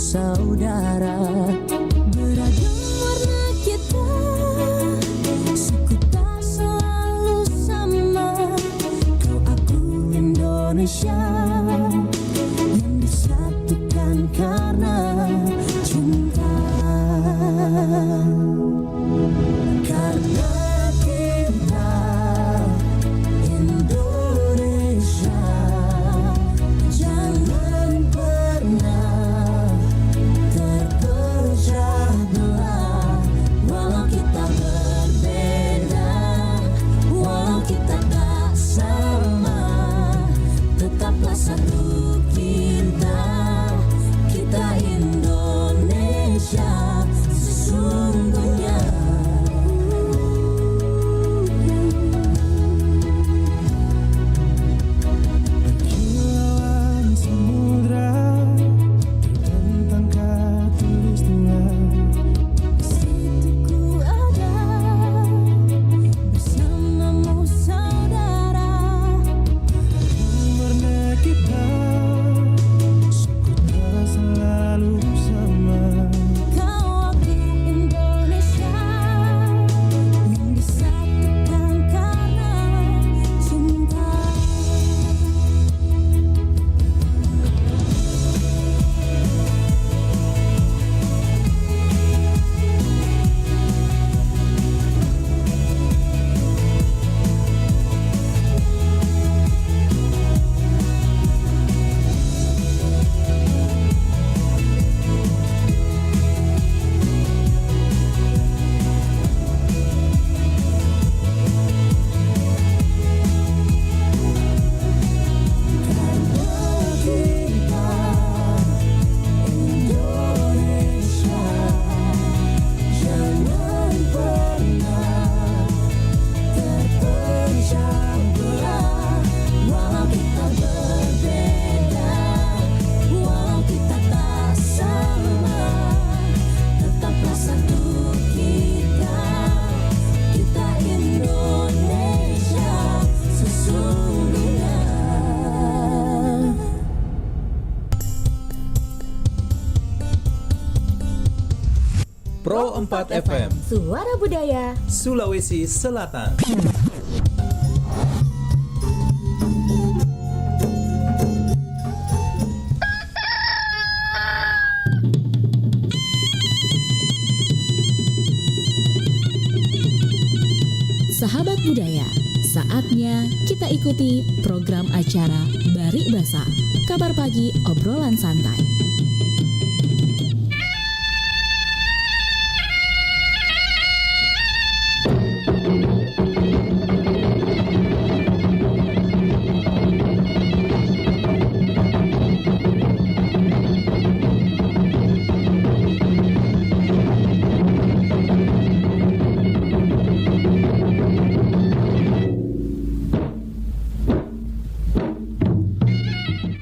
saudara. Beragam warna kita, suku tak selalu sama. Kau aku Indonesia yang disatukan karena cinta. Karena kita Indonesia, jangan pernah terpecah belah. Walau kita berbeda, walau kita tak sama, tetaplah satu kita, kita Indonesia sesungguhnya. Kilauan samudra terbentang khatulistiwa. Di situ ku ada bersamamu saudara. Warna kita, suku tak selalu sama. Kau aku Indonesia yang disatukan karena cinta. Indonesia, jangan pernah terpecah belah. Walau kita berbeda, walau kita tak sama, tetaplah satu kita, kita Indonesia sesungguhnya. Pro 4 FM Suara Budaya. Sulawesi Selatan. Sahabat budaya, saatnya kita ikuti program acara Barik Basa, kabar pagi obrolan santai.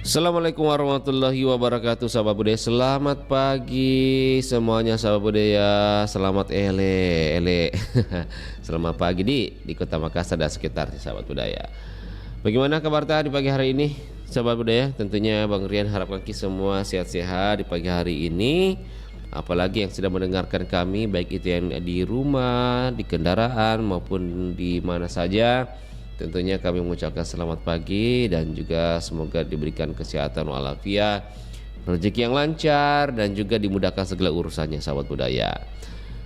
Assalamualaikum warahmatullahi wabarakatuh, sahabat budaya. Selamat pagi semuanya, sahabat budaya. Selamat ele. Selamat pagi di Kota Makassar dan sekitarnya, sahabat budaya. Bagaimana kabar di pagi hari ini, sahabat budaya? Tentunya Bang Rian harapkan kita semua sehat-sehat di pagi hari ini. Apalagi yang sedang mendengarkan kami, baik itu yang di rumah, di kendaraan maupun di mana saja. Tentunya kami mengucapkan selamat pagi dan juga semoga diberikan kesehatan walafiat, rezeki yang lancar dan juga dimudahkan segala urusannya, sahabat budaya.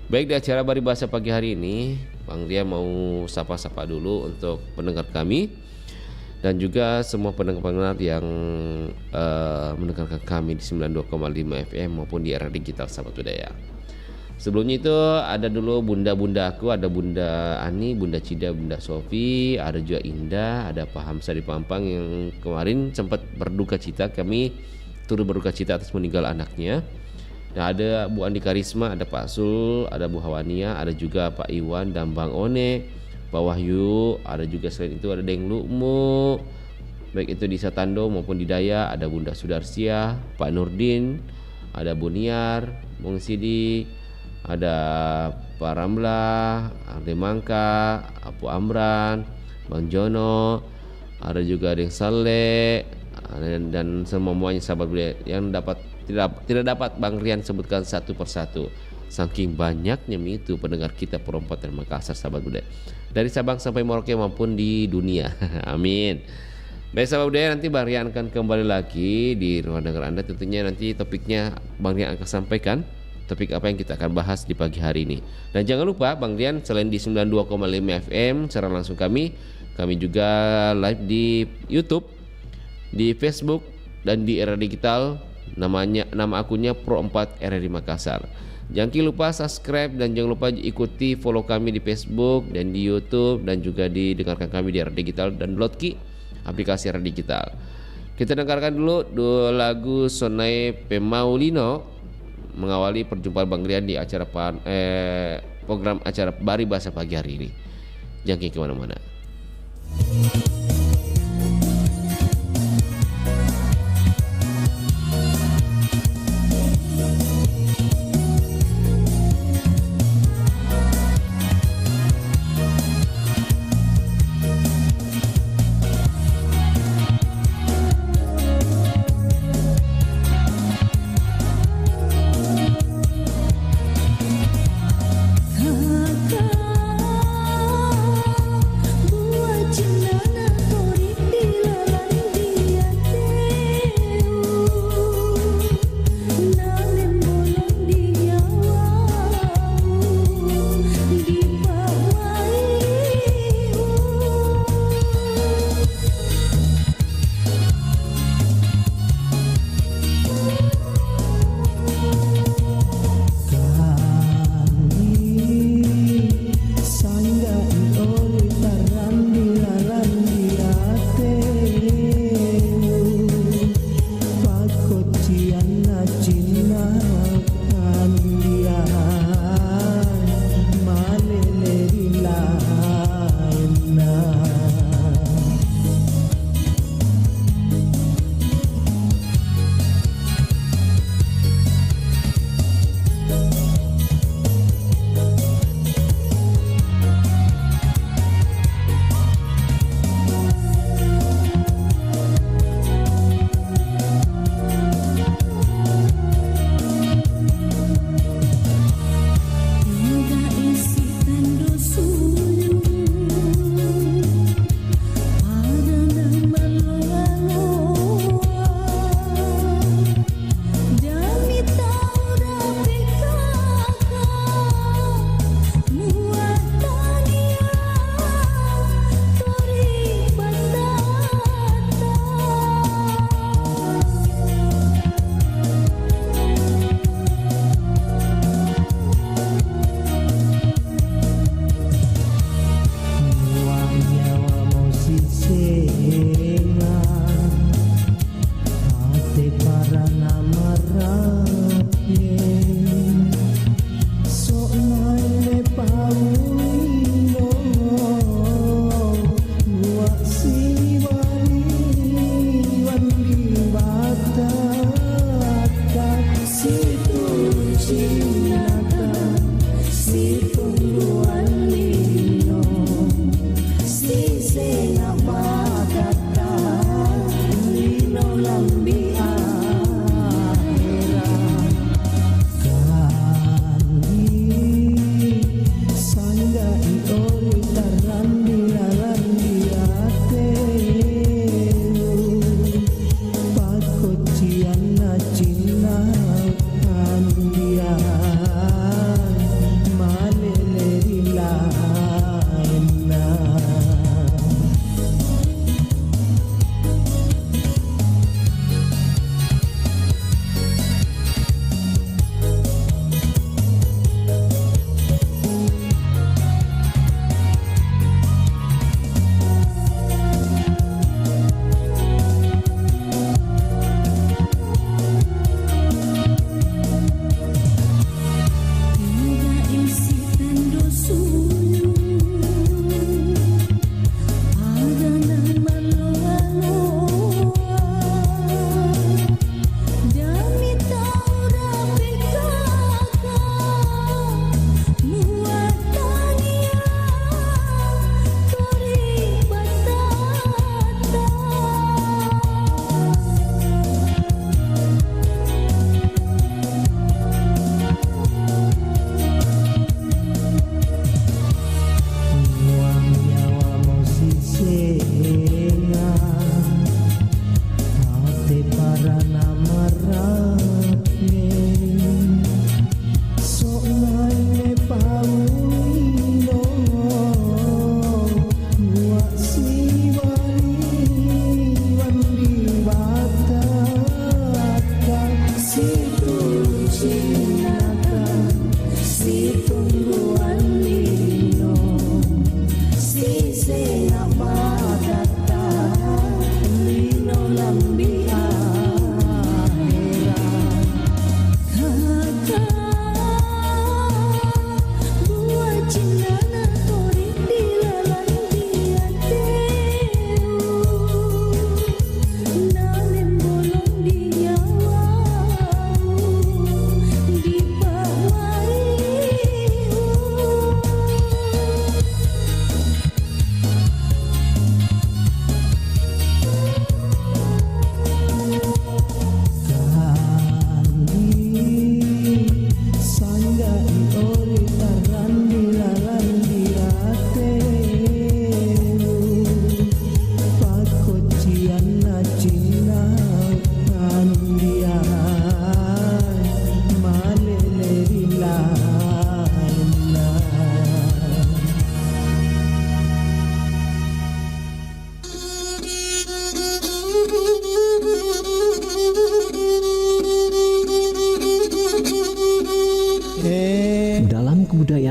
Baik, di acara Barik Basa pagi hari ini, Bang Ria mau sapa-sapa dulu untuk pendengar kami dan juga semua pendengar yang mendengarkan kami di 92,5 FM maupun di era digital, sahabat budaya. Sebelumnya itu ada dulu bunda-bunda aku, ada Bunda Ani, Bunda Cida, Bunda Sofi, ada juga Indah, ada Pak Hamsa di Pampang yang kemarin sempat berduka cita. Kami turut berduka cita atas meninggal anaknya. Nah, ada Bu Andi Karisma, ada Pak Sul, ada Bu Hawania, ada juga Pak Iwan dan Bang One, Pak Wahyu, ada juga selain itu ada Deng Lukmu, baik itu di Satando maupun di Daya, ada Bunda Sudarsia, Pak Nurdin, ada Bu Niar, Bung Sidi, ada Pak Ramlah, Arde Mangka, Apu Amran, Bang Jono, ada juga Deng Saleh, dan semuanya sahabat budaya yang tidak dapat Bang Rian sebutkan satu persatu. Saking banyaknya itu pendengar kita Pro 4 Makassar sahabat budaya. Dari Sabang sampai Merauke maupun di dunia. Amin. Baik sahabat budaya, nanti Bang Rian akan kembali lagi di ruang dengar Anda. Tentunya nanti topiknya Bang Rian akan sampaikan topik apa yang kita akan bahas di pagi hari ini. Dan jangan lupa Bang Rian selain di 92,5 FM secara langsung kami juga live di YouTube, di Facebook dan di era digital. Nama akunnya Pro 4 RRI Makassar. Jangan lupa subscribe dan jangan lupa ikuti follow kami di Facebook dan di YouTube, dan juga didengarkan kami di era digital dan download aplikasi era digital. Kita dengarkan dulu dua lagu Sonai Pemaulino mengawali perjumpaan Bang Rian di acara program acara Bari Bahasa pagi hari ini. Jangan kemana-mana. Buat jenana tori dilalang dia namen bolong di nyawa di Sanggain oleh taran di ateu Pakot ciana cina kandian Maneleri laena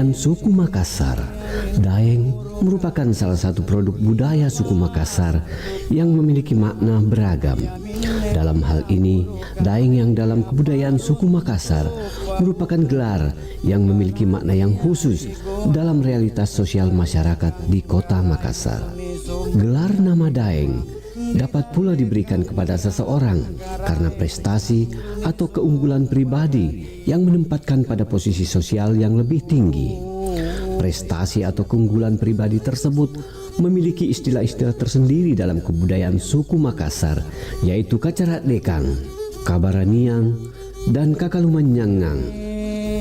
kebudayaan suku Makassar. Daeng merupakan salah satu produk budaya suku Makassar yang memiliki makna beragam. Dalam hal ini, daeng yang dalam kebudayaan suku Makassar merupakan gelar yang memiliki makna yang khusus dalam realitas sosial masyarakat di kota Makassar. Gelar nama daeng dapat pula diberikan kepada seseorang karena prestasi atau keunggulan pribadi yang menempatkan pada posisi sosial yang lebih tinggi. Prestasi atau keunggulan pribadi tersebut memiliki istilah-istilah tersendiri dalam kebudayaan suku Makassar, yaitu Kacarat Dekang, Kabaraniang, dan Kakalumanyangang.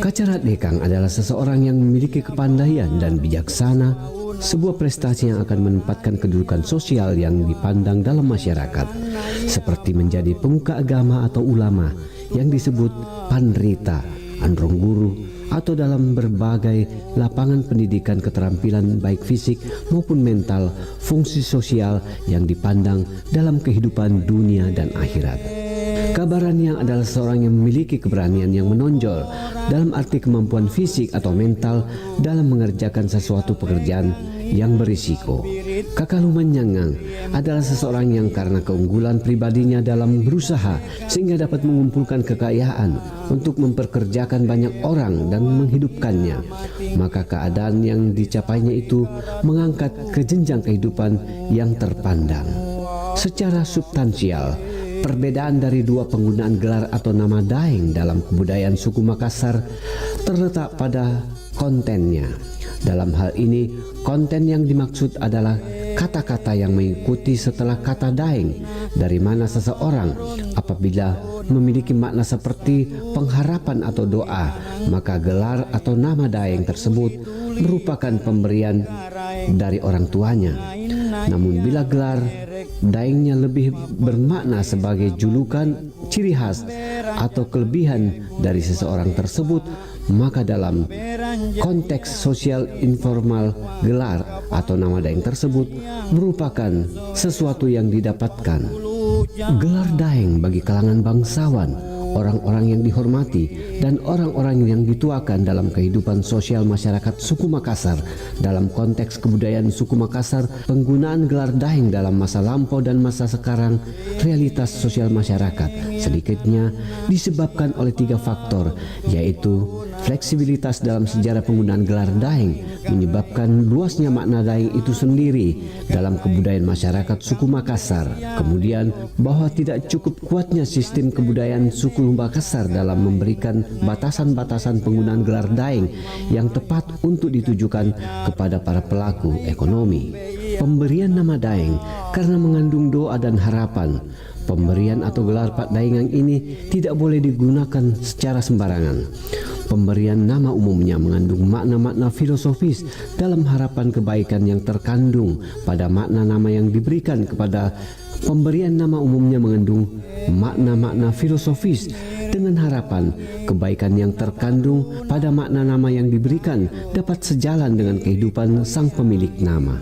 Kacarat Dekang adalah seseorang yang memiliki kepandaian dan bijaksana, sebuah prestasi yang akan menempatkan kedudukan sosial yang dipandang dalam masyarakat, seperti menjadi pemuka agama atau ulama yang disebut pandrita, androng guru, atau dalam berbagai lapangan pendidikan keterampilan baik fisik maupun mental, fungsi sosial yang dipandang dalam kehidupan dunia dan akhirat. Kabaraniang adalah seorang yang memiliki keberanian yang menonjol dalam arti kemampuan fisik atau mental dalam mengerjakan sesuatu pekerjaan yang berisiko. Kakalumanyanggang adalah seseorang yang karena keunggulan pribadinya dalam berusaha sehingga dapat mengumpulkan kekayaan untuk memperkerjakan banyak orang dan menghidupkannya. Maka keadaan yang dicapainya itu mengangkat ke jenjang kehidupan yang terpandang. Secara substansial, perbedaan dari dua penggunaan gelar atau nama daeng dalam kebudayaan suku Makassar terletak pada kontennya. Dalam hal ini, konten yang dimaksud adalah kata-kata yang mengikuti setelah kata daeng, dari mana seseorang apabila memiliki makna seperti pengharapan atau doa, maka gelar atau nama daeng tersebut merupakan pemberian dari orang tuanya. Namun bila gelar daengnya lebih bermakna sebagai julukan, ciri khas, atau kelebihan dari seseorang tersebut, maka dalam konteks sosial informal, gelar atau nama daeng tersebut merupakan sesuatu yang didapatkan. Gelar daeng bagi kalangan bangsawan, orang-orang yang dihormati, dan orang-orang yang dituakan dalam kehidupan sosial masyarakat suku Makassar. Dalam konteks kebudayaan suku Makassar, penggunaan gelar daeng dalam masa lampau dan masa sekarang, realitas sosial masyarakat sedikitnya disebabkan oleh 3 faktor, yaitu fleksibilitas dalam sejarah penggunaan gelar daeng menyebabkan luasnya makna daeng itu sendiri dalam kebudayaan masyarakat suku Makassar. Kemudian bahwa tidak cukup kuatnya sistem kebudayaan suku Makassar dalam memberikan batasan-batasan penggunaan gelar daeng yang tepat untuk ditujukan kepada para pelaku ekonomi. Pemberian nama daeng karena mengandung doa dan harapan. Pemberian atau gelar Pak Daengang ini tidak boleh digunakan secara sembarangan. Pemberian nama umumnya mengandung makna-makna filosofis dalam harapan kebaikan yang terkandung pada makna nama yang diberikan kepada. Pemberian nama umumnya mengandung makna-makna filosofis dengan harapan kebaikan yang terkandung pada makna nama yang diberikan dapat sejalan dengan kehidupan sang pemilik nama.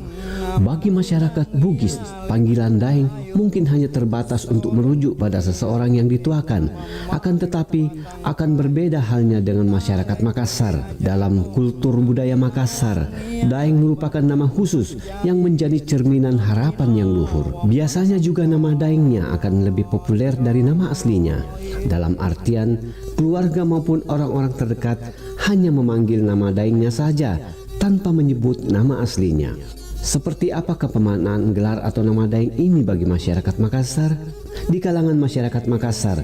Bagi masyarakat Bugis, panggilan daeng mungkin hanya terbatas untuk merujuk pada seseorang yang dituakan. Akan tetapi akan berbeda halnya dengan masyarakat Makassar. Dalam kultur budaya Makassar, daeng merupakan nama khusus yang menjadi cerminan harapan yang luhur. Biasanya juga nama daengnya akan lebih populer dari nama aslinya. Dalam artian, keluarga maupun orang-orang terdekat hanya memanggil nama daengnya saja tanpa menyebut nama aslinya. Seperti apakah pemaknaan gelar atau nama daeng ini bagi masyarakat Makassar? Di kalangan masyarakat Makassar,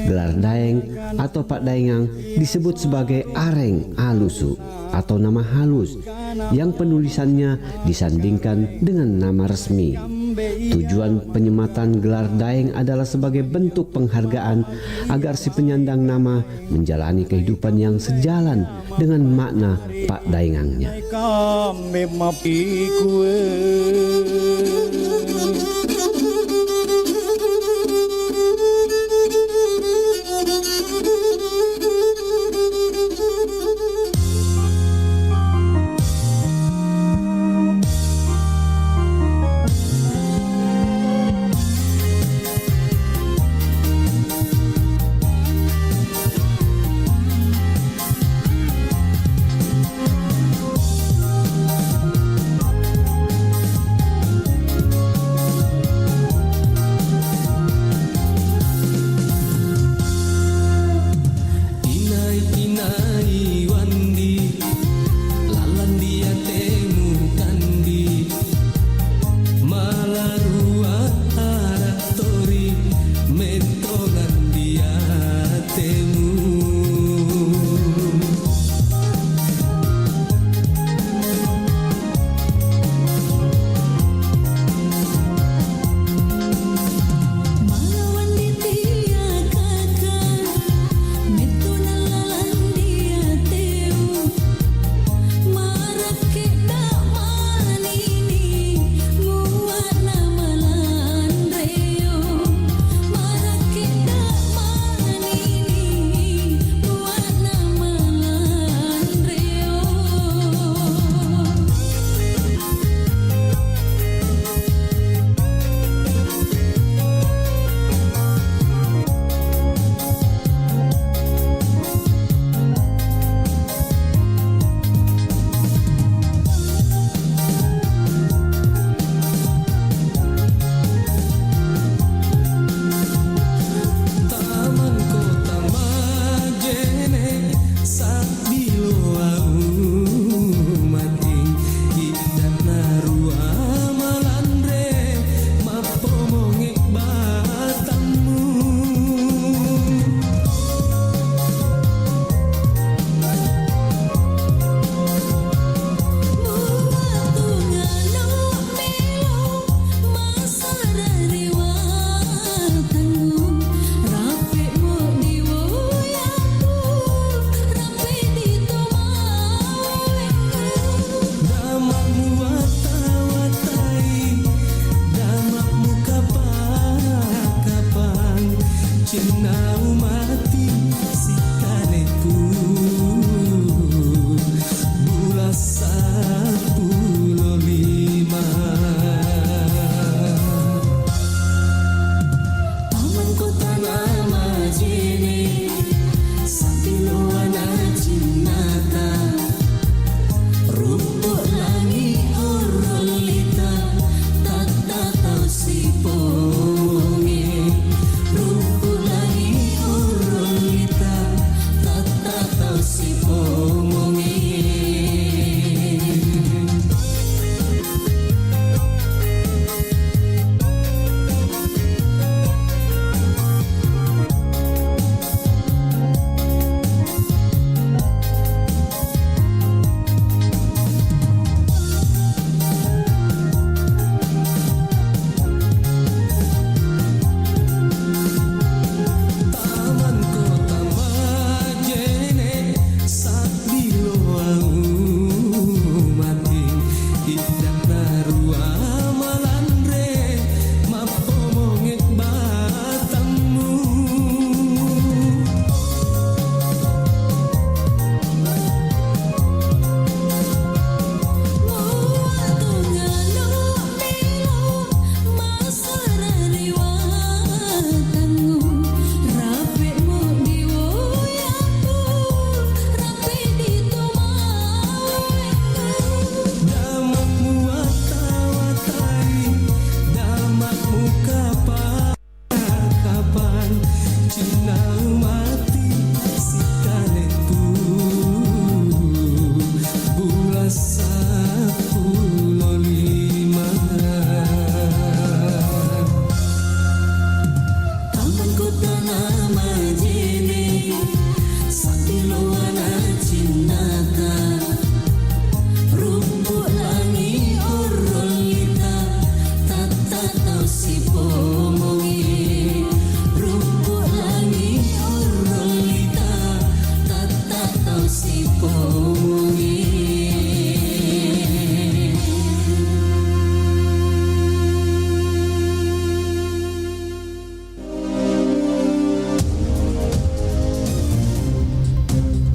gelar daeng atau Pak Daengang disebut sebagai areng alusu atau nama halus yang penulisannya disandingkan dengan nama resmi. Tujuan penyematan gelar daeng adalah sebagai bentuk penghargaan agar si penyandang nama menjalani kehidupan yang sejalan dengan makna Pak Daengangnya.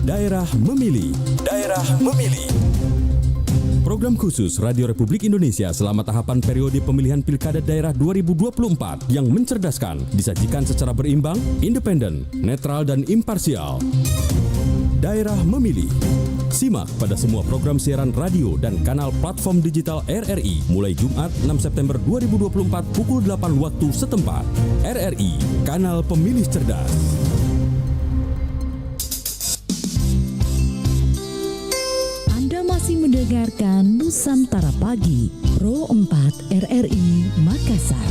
Daerah Memilih. Daerah Memilih. Program khusus Radio Republik Indonesia selama tahapan periode pemilihan Pilkada Daerah 2024 yang mencerdaskan, disajikan secara berimbang, independen, netral dan imparsial. Daerah Memilih. Simak pada semua program siaran radio dan kanal platform digital RRI mulai Jumat 6 September 2024 pukul 8 waktu setempat. RRI, Kanal Pemilih Cerdas. Anda masih mendengarkan Nusantara Pagi, Pro 4 RRI Makassar.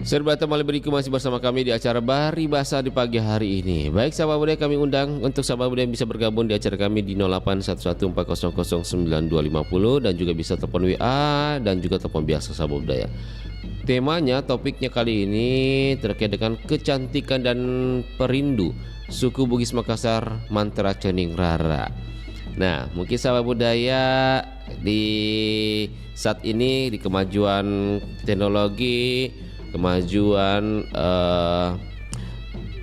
Serba kembali berikut masih bersama kami di acara Bari Basa di pagi hari ini. Baik sahabat budaya, kami undang untuk sahabat budaya yang bisa bergabung di acara kami di 0811400950 dan juga bisa telepon WA dan juga telepon biasa sahabat budaya. Temanya, topiknya kali ini terkait dengan kecantikan dan perindu suku Bugis Makassar, mantra Cening Rara. Nah, mungkin sahabat budaya di saat ini di kemajuan teknologi, kemajuan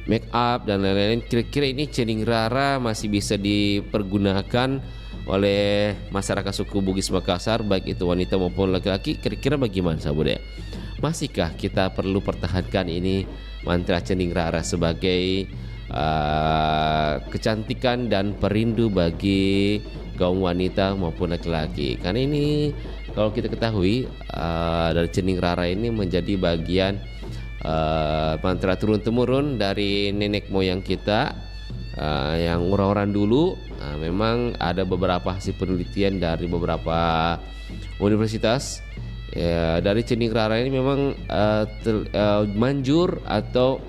make up dan lain-lain, kira-kira ini Cening Rara masih bisa dipergunakan oleh masyarakat suku Bugis Makassar, baik itu wanita maupun laki-laki. Kira-kira bagaimana sahabat budaya? Masihkah kita perlu pertahankan ini mantra Cening Rara sebagai kecantikan dan perindu bagi kaum wanita maupun laki-laki? Karena ini kalau kita ketahui dari Cening Rara ini menjadi bagian mantra turun-temurun dari nenek moyang kita yang orang-orang dulu. Memang ada beberapa hasil penelitian dari beberapa universitas dari Cening Rara ini memang manjur atau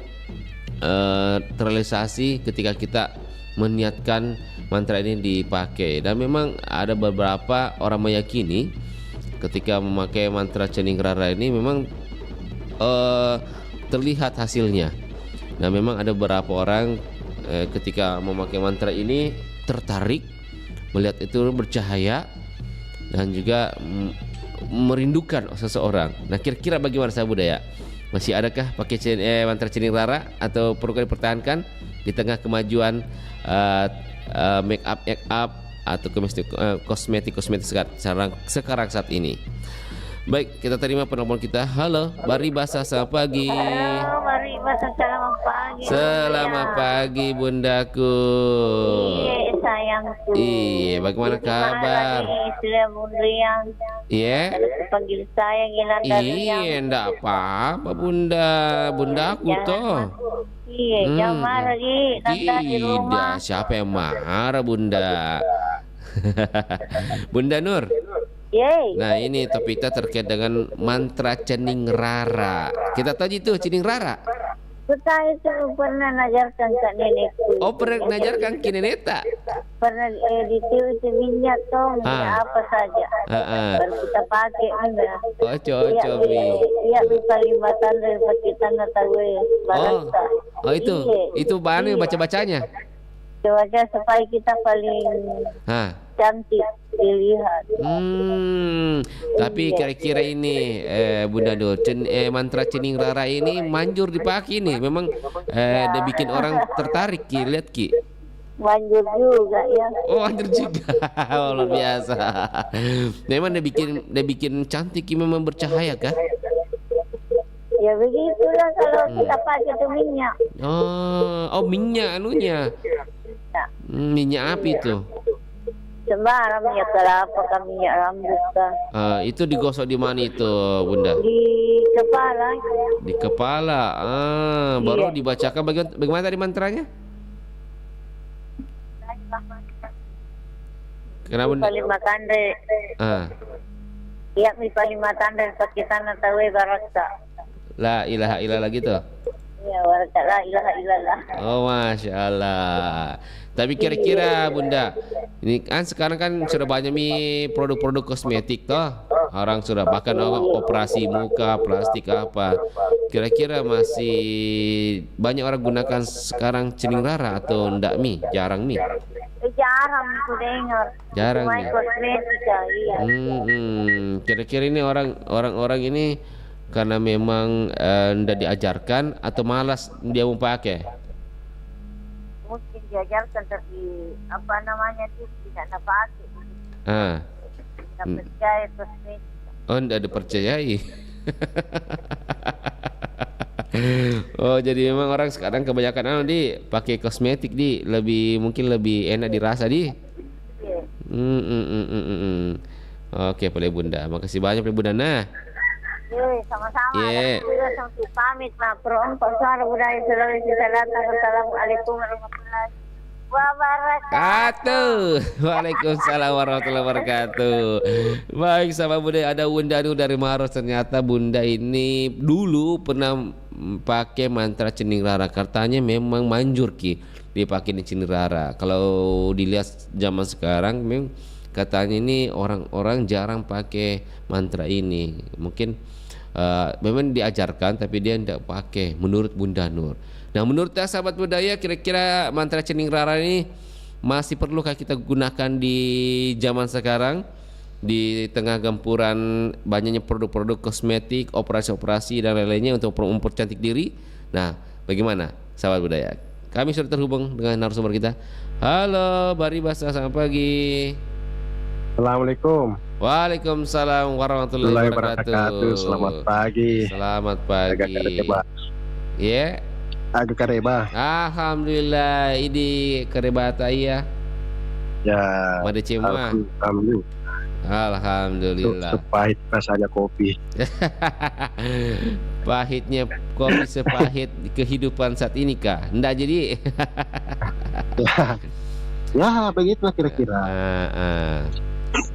terrealisasi ketika kita meniatkan mantra ini dipakai. Dan memang ada beberapa orang meyakini ketika memakai mantra Cening Rara ini memang terlihat hasilnya. Nah, memang ada beberapa orang ketika memakai mantra ini tertarik melihat itu bercahaya dan juga merindukan seseorang. Nah, kira-kira bagaimana sahabat budaya? Masih adakah pakai mantra Cening Rara atau perlu dipertahankan di tengah kemajuan make up atau kosmetik sekarang saat ini? Baik, kita terima penelpon kita. Halo, Bari Basa, selamat pagi. Halo, Bari Basa, selamat pagi. Selamat pagi, bundaku. Iya, sayangku. Iya, bagaimana kabar? Sudah bundriang. Iya. Panggil saya Gilang dari Iya, enggak apa-apa, bundaku toh. Iya, jangan marah di rumah. Tidak, siapa yang marah, Bunda? Bunda Nur. Yeay. Nah, ini topik kita terkait dengan mantra Cening Rara. Kita tahu itu Cening Rara. Kita itu pernah mengajarkan ke nenekku. Oh, pernah mengajarkan ke nenek tak? Pernah di TV itu minyak toh, minyak apa saja. Baru kita pakai minyak. Oh, cocok mi. Iya, bisa 5 tanda pakai tanda tahu. Oh, itu mana baca-bacanya? Baca supaya kita paling cantik dilihat. Tapi kira-kira ini Bunda Nur, mantra Cening Rara ini manjur dipakai nih. Memang dia bikin orang tertarik Ki, lihat Ki. Manjur juga ya. Oh, manjur juga. Luar biasa. Memang dia bikin cantik Ki, memang bercahaya kah? Ya begitulah kalau kita pakai itu minyak. Oh, minyak anunya. Minyak api itu. Sembarang minyak kelapa kan, minyak rambut kan. Itu digosok di mana itu, Bunda? Di kepala. Di kepala. Baru dibacakan bagaimana tadi mantranya? Kenapa Bunda? Paling makan deh. Iya, paling makan deh pakai tanah tahu baraksa. La ilaha illallah gitu. Ya, warga la ilaha illallah. Oh, Masya Allah. Tapi kira-kira Bunda, ini kan sekarang kan sudah banyak produk-produk kosmetik toh. Orang sudah bahkan operasi muka, plastik apa. Kira-kira masih banyak orang gunakan sekarang cening rara atau enggak jarang Jarang aku dengar. Jarang Cuma nih. kosmetika, iya. Kira-kira ini orang-orang ini karena memang ndak diajarkan atau malas dia mau pakai? Mungkin diajarkan tapi apa namanya itu tidak pakai. Tidak percaya kosmetika. Oh, ndak dipercayai. Oh, jadi memang orang sekarang kebanyakan pakai kosmetik mungkin lebih enak dirasa Iya. Oke, boleh Bunda. Makasih banyak Bunda. Nah, Sama-sama. Iya. Alhamdulillah sampai pamit Pak Perompak Suara Budaya Sulawesi Selatan. Assalamualaikum warahmatullahi wabarakatuh. Waalaikumsalam warahmatullahi wabarakatuh. Baik, sahabat Bunda, ada Bunda dari Maros. Ternyata Bunda ini dulu pernah pakai mantra cening rara. Katanya memang manjur dipakai di cening rara. Kalau dilihat zaman sekarang memang katanya ini orang-orang jarang pakai mantra ini. Mungkin memang diajarkan tapi dia tidak pakai menurut Bunda Nur. Nah, menurut sahabat budaya, kira-kira mantra cening rara ini masih perlukah kita gunakan di zaman sekarang di tengah gempuran banyaknya produk-produk kosmetik, operasi-operasi dan lain-lainnya untuk mempercantik diri? Nah, bagaimana sahabat budaya? Kami sudah terhubung dengan narasumber kita. Halo, Bari Basa, selamat pagi. Assalamualaikum. Waalaikumsalam warahmatullahi wabarakatuh. Selamat pagi. Selamat pagi. Ya. Agak kareba. Alhamdulillah, ini kareba iya. Ya. Made cema. Alhamdulillah. Sepahit rasanya kopi. Pahitnya kopi sepahit kehidupan saat ini kah? Nggak jadi. Ya, begitulah kira-kira.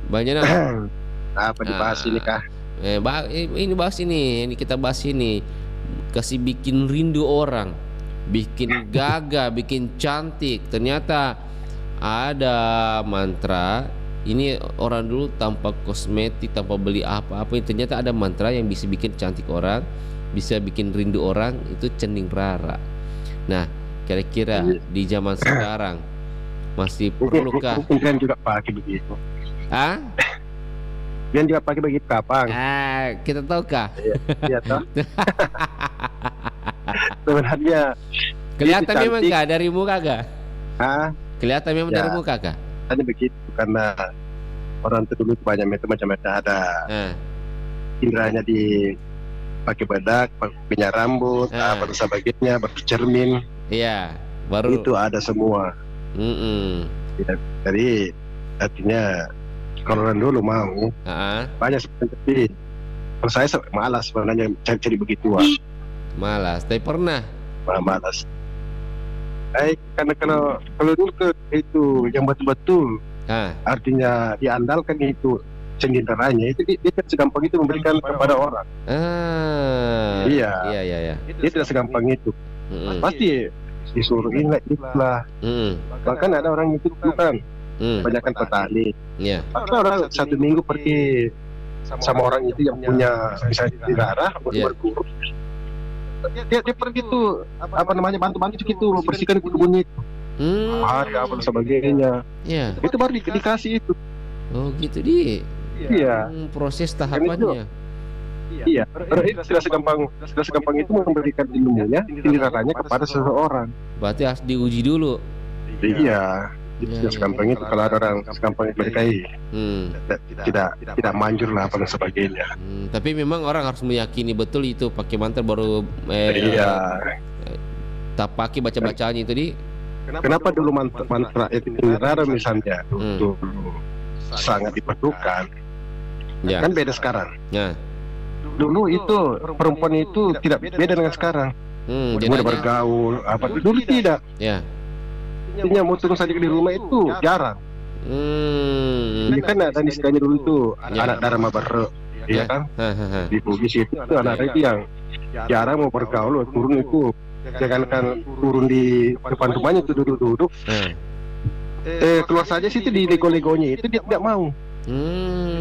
Banyak apa dibahas ini kah? Ini bahas ini kita bahas ini. Kasih bikin rindu orang, bikin gagah, bikin cantik. Ternyata ada mantra. Ini orang dulu tanpa kosmetik, tanpa beli apa-apa. Ternyata ada mantra yang bisa bikin cantik orang, bisa bikin rindu orang. Itu cening rara. Nah, kira-kira di zaman sekarang masih perlukah? Mungkin juga pakai begitu. Dia juga pakai begitu kapan? Kita tahu kah? Iya toh. Sebenarnya kelihatan memang kah dari muka kah? Kelihatan memang ya, dari muka kah? Hanya begitu karena orang dulu banyak macam-macam ada. Indranya dipakai bedak, pakai rambut, apa sebagainya, pakai cermin. Iya, baru itu ada semua. Jadi artinya kalau orang dulu mau banyak seperti kalau saya malas sebenarnya cari begituan. Malas, tapi pernah malas. Karena kalau dulu itu yang betul-betul artinya diandalkan itu cening raranya itu dia tidak segampang itu memberikan kepada orang. Iya. Dia tidak segampang itu. Pasti disuruh ingat itulah. Bahkan ada orang itu bukan banyakkan petani. Ada orang satu minggu pergi sama orang itu yang punya bisa dirarah untuk berguru. Dia pergi tuh apa namanya bantu-bantu gitu bersihkan kebunnya itu. Ada apa sebagainya. Itu baru dikasih itu. Oh gitu di. Iya. Proses tahapannya. Iya. Itu tidak segampang itu memberikan ilmunya, tindakannya kepada seseorang. Berarti harus diuji dulu. Iya. Tidak segampang itu kalau ada orang segampang mereka tidak manjur lah apa dan sebagainya. Tapi memang orang harus meyakini betul itu pakai mantra baru tak pakai baca-bacaannya itu di. Kenapa dulu mantra itu rara misalnya dulu sangat diperlukan. Kan beda sekarang. Dulu itu perempuan itu tidak beda dengan sekarang. Mudah bergaul apa dulu tidak. Artinya mau turun saja di rumah itu jarang. Ini kan ada istilahnya dulu itu anak Dharma Barre, ya kan? Di Bugis itu anak itu yang jarang mau bergaul, turun itu jangankan turun di depan rumahnya itu duduk-duduk. Keluar saja situ di lego-legonya itu dia tidak mau.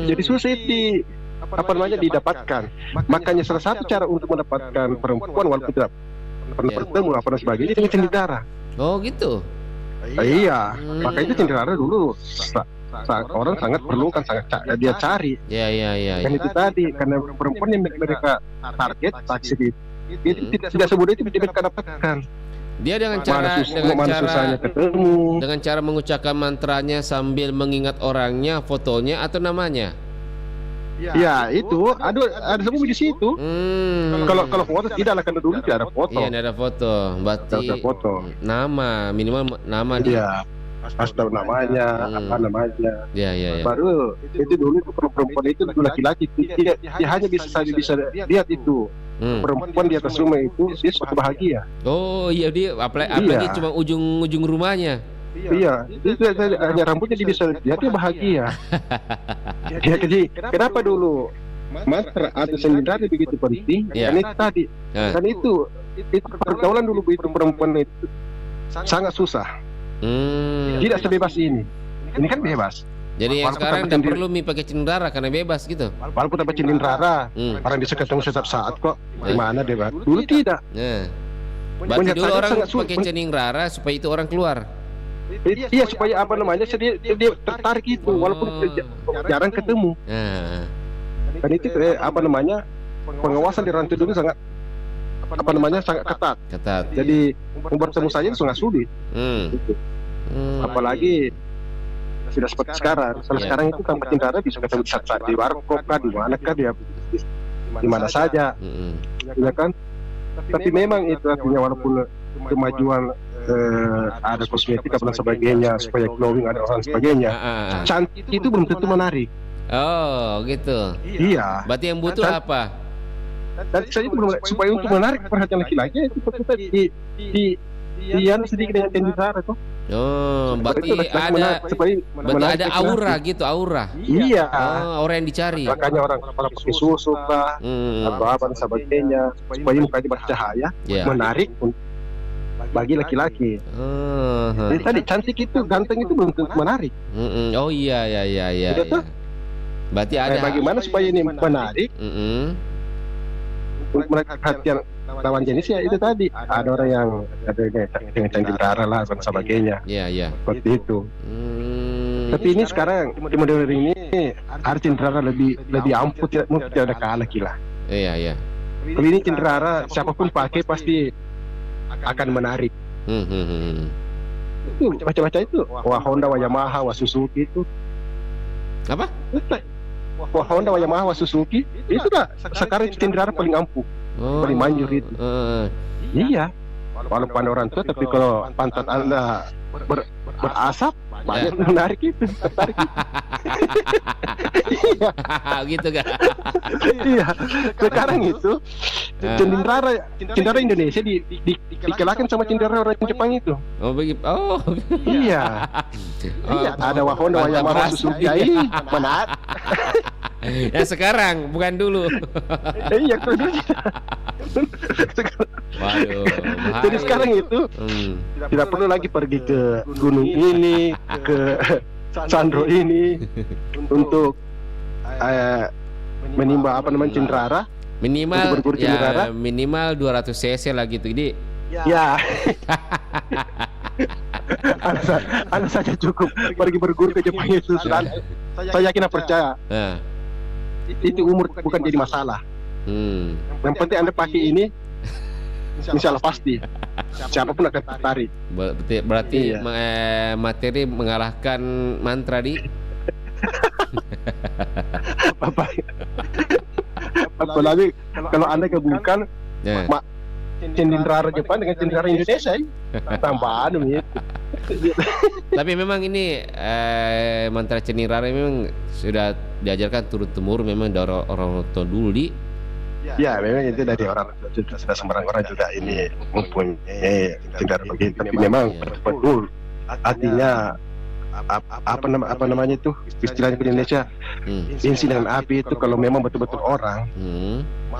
Jadi susah itu didapatkan. Makanya salah satu cara untuk mendapatkan perempuan walaupun tidak pernah bertemu apa dan sebagainya dengan cendera. Oh gitu. Iya, makanya itu cendera dulu orang sangat perlukan, sangat dia cari. Iya. Kan itu tadi karena perempuan yang mereka target taksir itu tidak semudah itu mereka dapatkan. Dia dengan cara mengucapkan mantranya sambil mengingat orangnya, fotonya atau namanya. Ya itu ada semua di situ. Kalau foto tidak lah, karena dulu tidak ada foto. Iya, tidak ada foto. Berarti ada foto. Nama minimal nama dia. Pas tahu namanya, apa namanya. Iya. Baru itu dulu perempuan itu laki-laki dia hanya bisa lihat itu. Perempuan di atas rumah itu dia suka bahagia. Oh iya, dia apalagi cuma ujung rumahnya. Iya, itu hanya rambutnya dia bisa lihat, dia bahagia. Ya, jadi kenapa dulu mantra atau cendera begitu penting? Karena itu tadi, dan itu pergaulan dulu itu perempuan itu sangat susah. Tidak sebebas ini. Ini kan bebas. Jadi yang sekarang tidak perlu pakai cendera karena bebas gitu. Walaupun dapat cendera, orang bisa ketemu setiap saat kok. Gimana deh, Bang? Dulu tidak. Berarti dulu orang pakai cendera supaya itu orang keluar. Iya, supaya apa namanya, dia tertarik itu walaupun jarang ketemu. Dan itu apa namanya, pengawasan di rantau dulu sangat sangat ketat. Jadi membuat temu saja itu sangat sulit. Apalagi tidak seperti sekarang. Kalau sekarang itu tanpa cendera bisa ketemu di warkop kah, di mana kah, dia di mana saja, ya kan? Tapi memang itu artinya walaupun kemajuan ada kosmetik dan sebagainya supaya glowing ada orang sebagainya, cantik itu belum tentu menarik. Oh gitu. Iya. Berarti yang butuh apa? Dan saya itu belum, supaya untuk menarik perhatian laki-laki itu kita sedikit dengan cendera itu. Oh, berarti ada aura gitu, aura. Iya. Oh, aura yang dicari. Makanya orang kalau pakai susu kah, atau apa dan sebagainya, supaya mukanya bercahaya, menarik bagi laki-laki. Jadi tadi cantik itu, ganteng itu belum tentu menarik. Oh iya. Berarti ada. Bagaimana supaya ini menarik? Untuk menarik perhatian lawan jenisnya itu tadi ada orang yang ada dengan cendera lah dan sebagainya. Iya. Seperti itu. Tapi ini sekarang di modern ini ada cendera lebih ampuh, mungkin tidak ada kalah gila. Iya. Kalau ini cendera siapapun pakai pasti akan menarik. Itu baca-baca itu. Wah Honda, wah Yamaha, wah Suzuki itu. Apa? Wah Honda, wah Yamaha, wah Suzuki itu dah sekarang cendera paling ampuh. Paling manjur itu. Iya. Walaupun orang tua, tapi kalau pantat Anda berasap, banyak menarik itu, tertarik itu. Gitu kan? Iya. Sekarang itu cendera Indonesia dikalahkan sama cendera orang Jepang itu. Oh begitu. Oh. Iya. Ada Honda, Yamaha, Suzuki, menarik. Ya sekarang, bukan dulu. Iya, dulu. Waduh. Jadi sekarang itu tidak perlu lagi pergi ke gunung ini, ke Sandro ini untuk menimba apa namanya cendera. Minimal 200 cc lah gitu. Jadi ya. Anda saja cukup pergi berguru ke Jepang itu. Saya yakin dan percaya. Itu umur bukan jadi masalah. Yang penting Anda pakai ini, insya Allah pasti siapapun akan tertarik. Berarti materi mengalahkan mantra di. Apalagi kalau Anda gabungkan cendera Jepang dengan cendera Indonesia, tambahan gitu. Tapi memang ini mantra cendera memang sudah diajarkan turun-temurun memang dari orang tua dulu di. Ya memang itu dari orang sudah sembarang orang juga ini mempunyai cendera begitu. Tapi memang betul artinya apa namanya itu istilahnya di Indonesia bensin dengan api itu kalau memang betul-betul orang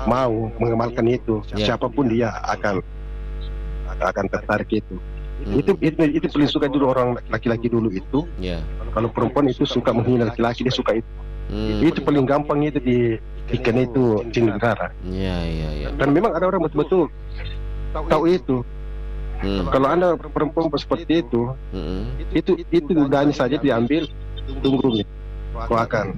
mau mengamalkan itu siapapun dia akan akan tertarik itu. Itu paling suka dulu orang laki-laki dulu itu. Kalau perempuan itu suka menghina laki-laki, dia suka itu. Itu paling gampang itu ikan itu cending rara. Dan memang ada orang betul-betul tahu itu. Kalau Anda perempuan seperti itu ludahnya saja diambil, tunggu nih, kau akan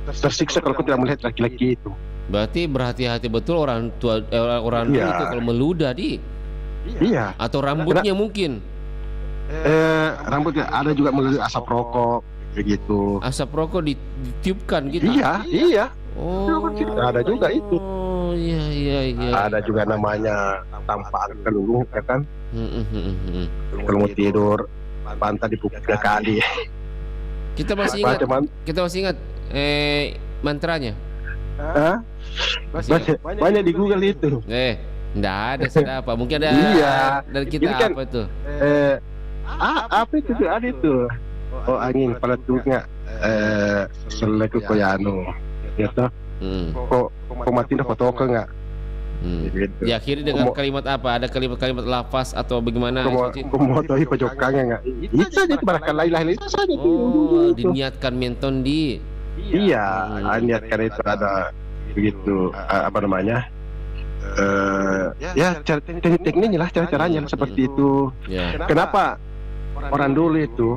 tersiksa kalau kau tidak melihat laki-laki itu. Berarti berhati-hati betul orang tua orang dulu itu kalau meludah Iya. Atau rambutnya mungkin. Rambutnya ada juga melalui asap rokok begitu. Asap rokok ditiupkan gitu. Iya. Ada juga itu. Iya. Ada juga namanya tampar kelulung, ya kan? Kalau mau tidur, pantat dipukul 3 kali. Kita masih ingat mantranya. Banyak di Google itu. Enggak ada, sudah apa? Mungkin ada dari kita kan, apa itu? Apa itu ada itu? Oh, angin kepala tunga seleku koyano. Ya toh? Kok mati dah foto enggak? Gitu. Diakhiri dengan kalimat apa? Ada kalimat-kalimat lafaz atau bagaimana? Komotohi pojokangnya enggak? Itu saja barangkali lain-lain itu saja. Diniatkan menton di. Iya, niatkan itu ada begitu apa namanya? Tekniknya lah, cara-caranya seperti itu. Kenapa orang dulu itu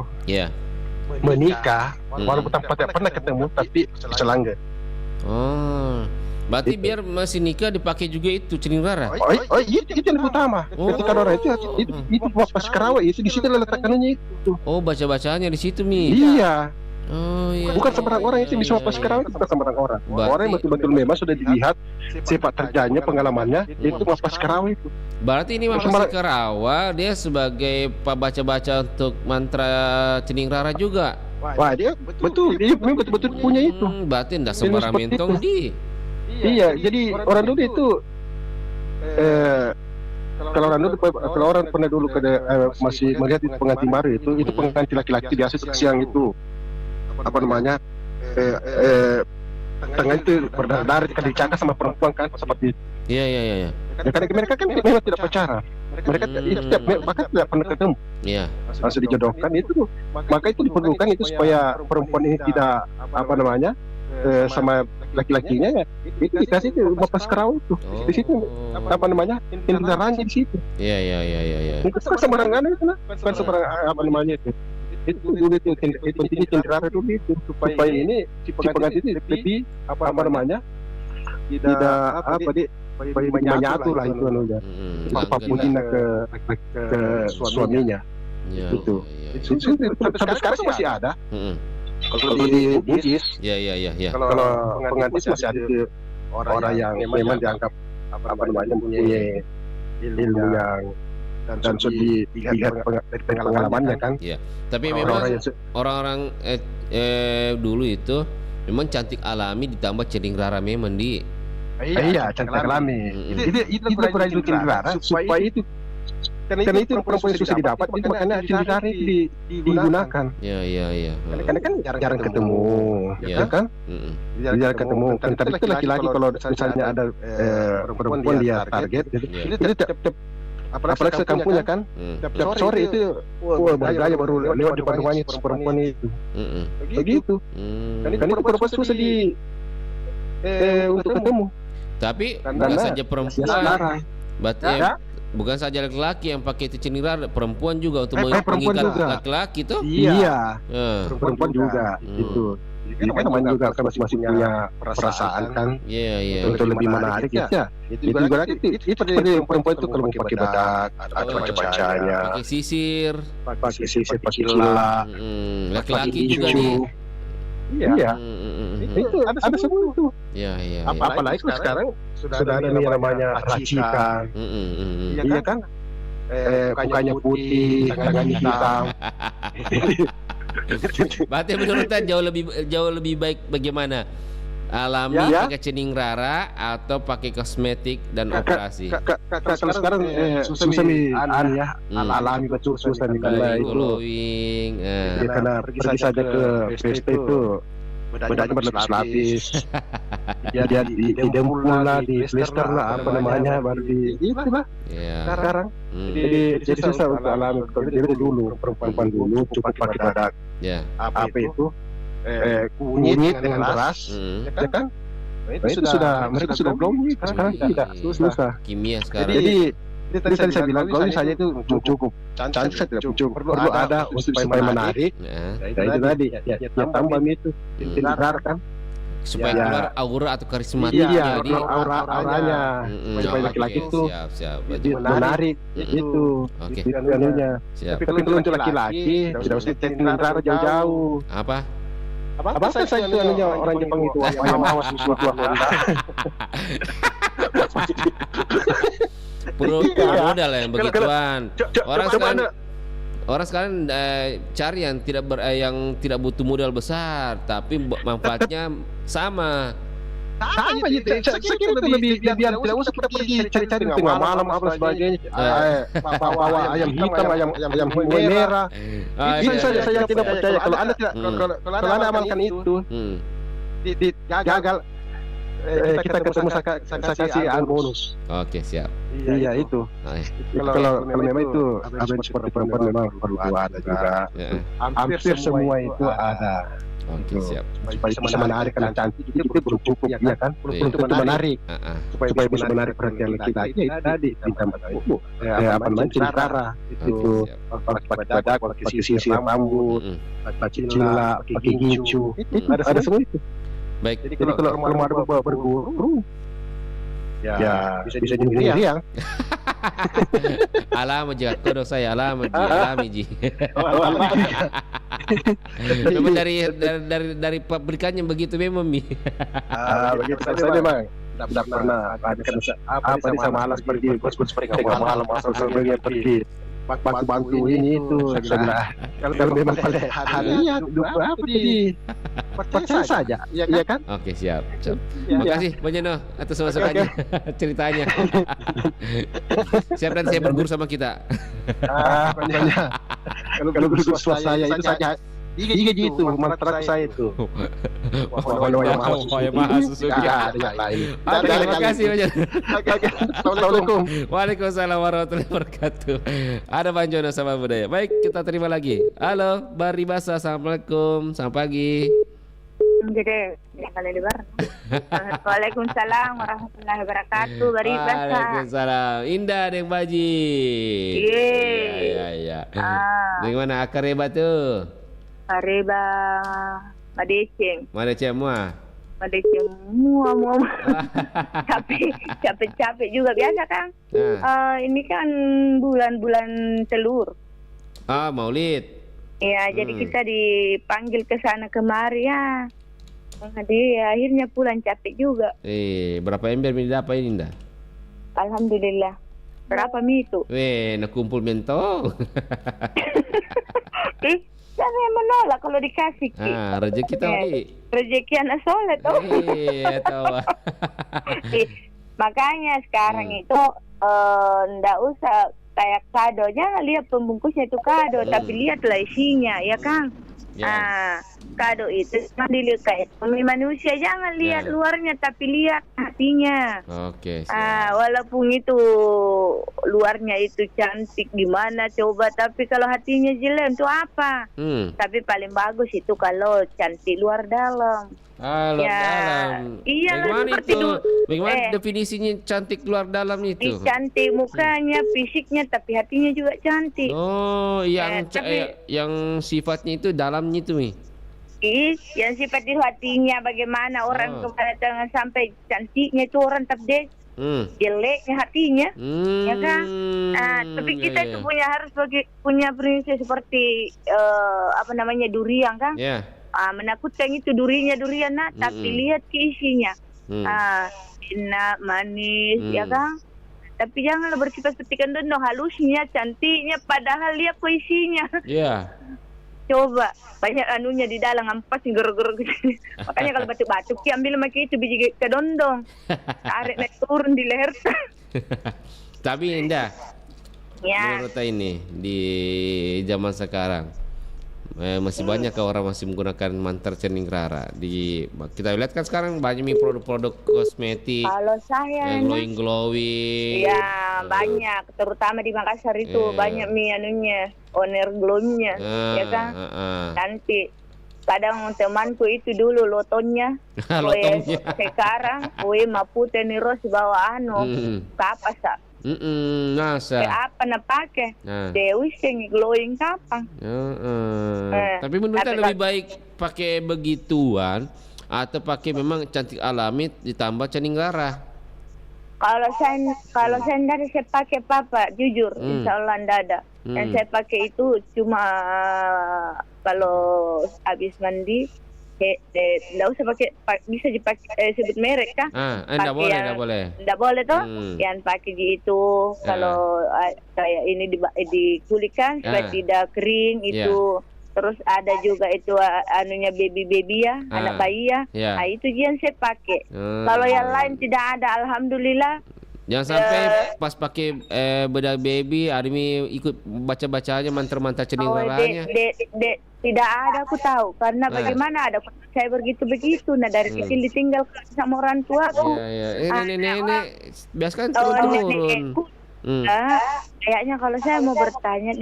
menikah walaupun tidak pernah ketemu tapi selangga? Berarti biar masih nikah dipakai juga itu cening rara. Itu yang utama. Ketika orang itu pas kerawat itu di situ letakkannya itu. Baca-bacaannya di situ Mi. Iya. Bukan sembarang orang itu bisa wapas kerawat, itu bukan sembarang orang. Orang yang betul-betul memang sudah dilihat sepak terjangnya, pengalamannya itu wapas kerawat itu. Berarti ini wapas kerawat dia sebagai baca-baca untuk mantra cening rara juga. Wah, dia betul punya itu. Berarti tidak sembarang mentong di. Iya, jadi orang dulu itu kalau orang pernah dulu masih melihat itu pengantin baru itu pengantin laki-laki biasa siang itu apa namanya tengah itu berdarah kan dicakar sama perempuan kan seperti itu. Iya. Karena mereka kan memang tidak pacaran. Mereka bahkan tidak pernah ketemu. Langsung dijodohkan itu, maka itu diperlukan itu supaya perempuan ini tidak apa namanya sama laki-lakinya itu dikasih itu bapas kerau itu di situ apa namanya indaranya di situ. Iya. Itu kan sembarangan itu kan sembarang apa namanya itu dulu itu pentingnya cendera dulu itu supaya ini si pengantin itu lebih apa namanya tidak menyatu lah itu anunya papujinya ke suaminya itu. Sampai sekarang masih ada. Kalau di Bugis, kalau pengantin masih ada orang yang memang dianggap apa namanya mempunyai ilmu yang dan sudah dilihat dari pengalamannya kan. Tapi memang orang-orang dulu itu memang cantik alami ditambah cening rara memang di. Iya, cantik alami. Itu pernah itu cening rara supaya itu. Karena itu perempuan yang susah didapat, itu makanya cening rara itu digunakan. Iya. Karena kan jarang ketemu, ya kan? Jarang ketemu. Tapi itu laki-laki kalau misalnya ada perempuan dia target, itu apalagi sekampungnya kan, tiap sore itu bergaya baru lewat depan rumahnya perempuan itu. Begitu. Kan itu perempuan susah untuk ketemu. Tapi bukan saja perempuan, berarti bukan saja laki-laki yang pakai itu cening rara, perempuan juga untuk mengikat laki-laki tuh. Iya. Perempuan juga itu. Ini kan namanya juga kan masing-masing punya perasaan kan. Iya. Untuk lebih menarik ya. Itu juga itu seperti perempuan itu kalau mau pakai bedak atau baca-bacanya. Pakai sisir, pakai cila. Laki-laki juga nih. Iya. Itu ada semua itu. Iya. Apalagi sekarang sudah ada yang namanya racikan. Iya kan? Mukanya putih, tangannya hitam. Berarti menurut jauh lebih baik bagaimana? Alami pakai cening rara atau pakai kosmetik dan operasi? Kalau sekarang susah nih alami betul susah nih karena itu glowing. Karena pergi saja ke pesta itu bedanya berlapis-lapis. dia di dempul lah, di blister lah, apa namanya, baru di itu lah. Sekarang jadi susah untuk alami. Kalau dari dulu perempuan dulu cukup pakai produk apa itu kunyit dengan beras, ya kan? Itu sudah mereka sudah belum, sekarang tidak, susah. Kimia sekarang. Jadi tadi saya bilang kalau misalnya itu cukup cantik, saya tidak cukup, perlu ada untuk supaya menarik. Itu tadi ya tambah itu dilar kan supaya keluar aura atau karisma. Iya, auranya supaya laki-laki itu menarik itu. Itu anunya. Tapi kalau untuk laki-laki tidak usah dilar jauh-jauh. Apa saya itu anunya orang Jepang itu yang awas musuh modal yang begituan. Orang sekarang cari yang tidak butuh modal besar, tapi manfaatnya sama gitu. Saya kira itu lebih biar tidak usah kita pergi cari-cari tengah malam apa sebagainya. Bawa ayam hitam, ayam merah. Saya tidak percaya kalau Anda amalkan itu gagal. Kita ketemu saya kasih bonus. Oke, siap. Iya itu. Kalau memang itu apa seperti perempuan memang perlu ada juga. Hampir semua itu ada. Oke, siap. Supaya bisa menarik, karena cantik itu belum cukup, ya kan? Untuk menarik, supaya bisa menarik perhatian laki-laki. Itu tadi ditambah apa namanya cintara itu, pakai badak, pakai sisir rambut, pakai cila, pakai gincu, ada semua itu. Baik. Jadi kalau mau ada berguru, ya bisa jadi riang. Alam aja, kodok saya alam ji. Memang dari pabrikannya begitu memang mi. Begitu saya memang tidak pernah apa bisa malas pergi bos-bos pergi malam asal pergi bantu ini itu. Kalau memang pada harinya apa jadi percaya saja, ya kan? Oke, siap. Makasih Bang Jono atas masukannya, ceritanya. Siap, dan saya berguru sama kita. Kalau guru saya itu saja Iya gitu, mantra saya itu. Kalau yang mahal susunya. Terima kasih banyak. Assalamualaikum. Waalaikumsalam warahmatullahi wabarakatuh. Ada Bang Jono sama budaya. Baik, kita terima lagi. Halo, Bari Basa. Assalamualaikum. Selamat pagi. Jadi, kali lebar. Waalaikumsalam warahmatullahi wabarakatuh. Bari Basa. Waalaikumsalam. Indah Deng Baji. Iya. Dari mana akar hebat tuh? Areba Madeceng. Madeceng mua. Capek juga biasa kan. Ini kan bulan-bulan telur. Maulid. Ya, jadi kita dipanggil ke sana kemari ya. Jadi akhirnya pulang capek juga. Berapa ember dapat ini dah? Alhamdulillah. Berapa mi itu? Nak kumpul mentong. Jangan menolak kalau dikasih. Rezeki tahu rezeki anak soleh tuh. Tahu. Makanya sekarang itu ndak usah kayak kado, jangan lihat pembungkusnya itu kado, tapi lihatlah isinya, ya Kang. Kado itu cuma dilihat kayak manusia, jangan lihat luarnya tapi lihat hatinya. Oke. Walaupun itu luarnya itu cantik gimana coba, tapi kalau hatinya jelek itu apa? Tapi paling bagus itu kalau cantik luar dalam. Dalam. Iya lah, seperti bagaimana definisinya cantik luar dalam itu? Cantik mukanya, fisiknya, tapi hatinya juga cantik. Oh, yang sifatnya itu dalamnya itu nih. Yang sifat itu hatinya bagaimana orang kepada jangan sampai cantiknya itu orang tapi jeleknya hatinya, ya kan? Tapi kita itu harus punya prinsip seperti durian kan? Menakutkan itu durian tapi lihat ke isinya. Enak, manis, ya kan? Tapi janganlah bersifat seperti kendendong, halusnya, cantiknya, padahal lihat ke isinya. Coba banyak anunya di dalam ampas gerog-gerog gitu. Makanya kalau batuk-batuk ambil makai itu biji kedondong. Tarik naik turun di leher. Tapi Indah. Menurut ini di zaman sekarang Masih banyak orang masih menggunakan mantar Ceningrara. Kita lihat kan sekarang banyak nih produk-produk kosmetik. Kalau saya glowing. Ya banyak, terutama di Makassar itu banyak anunya, owner glowingnya, ya kan. Nanti kadang temanku itu dulu lotonnya, sekarang, mapute niro si bawa kapas Nasa. Apa na pakai? Dewi sing glowing kapan? Tapi menurut saya lebih baik pakai begituan atau pakai memang cantik alami ditambah Ceningrara. Kalau saya dari saya pakai papa, jujur, insya Allah tidak ada. Yang saya pakai itu cuma kalau habis mandi. Nggak usah pakai, bisa dipakai sebut merek kan? Nggak boleh. Nggak boleh toh? Yang pakai itu kalau kayak ini dikulikan supaya tidak kering itu. Terus ada juga itu anunya baby ya, anak bayi ya. Nah, itu yang saya pakai. Kalau yang lain tidak ada, alhamdulillah. Jangan sampai pas pakai bedak baby, Arimi ikut baca-bacanya mantra-mantra Ceningraranya. Tidak ada, aku tahu. Karena bagaimana ada saya begitu. Nah dari kecil ditinggal sama orang tua aku. Nenek biasa kan turun-turun. Kayaknya kalau saya mau bertanya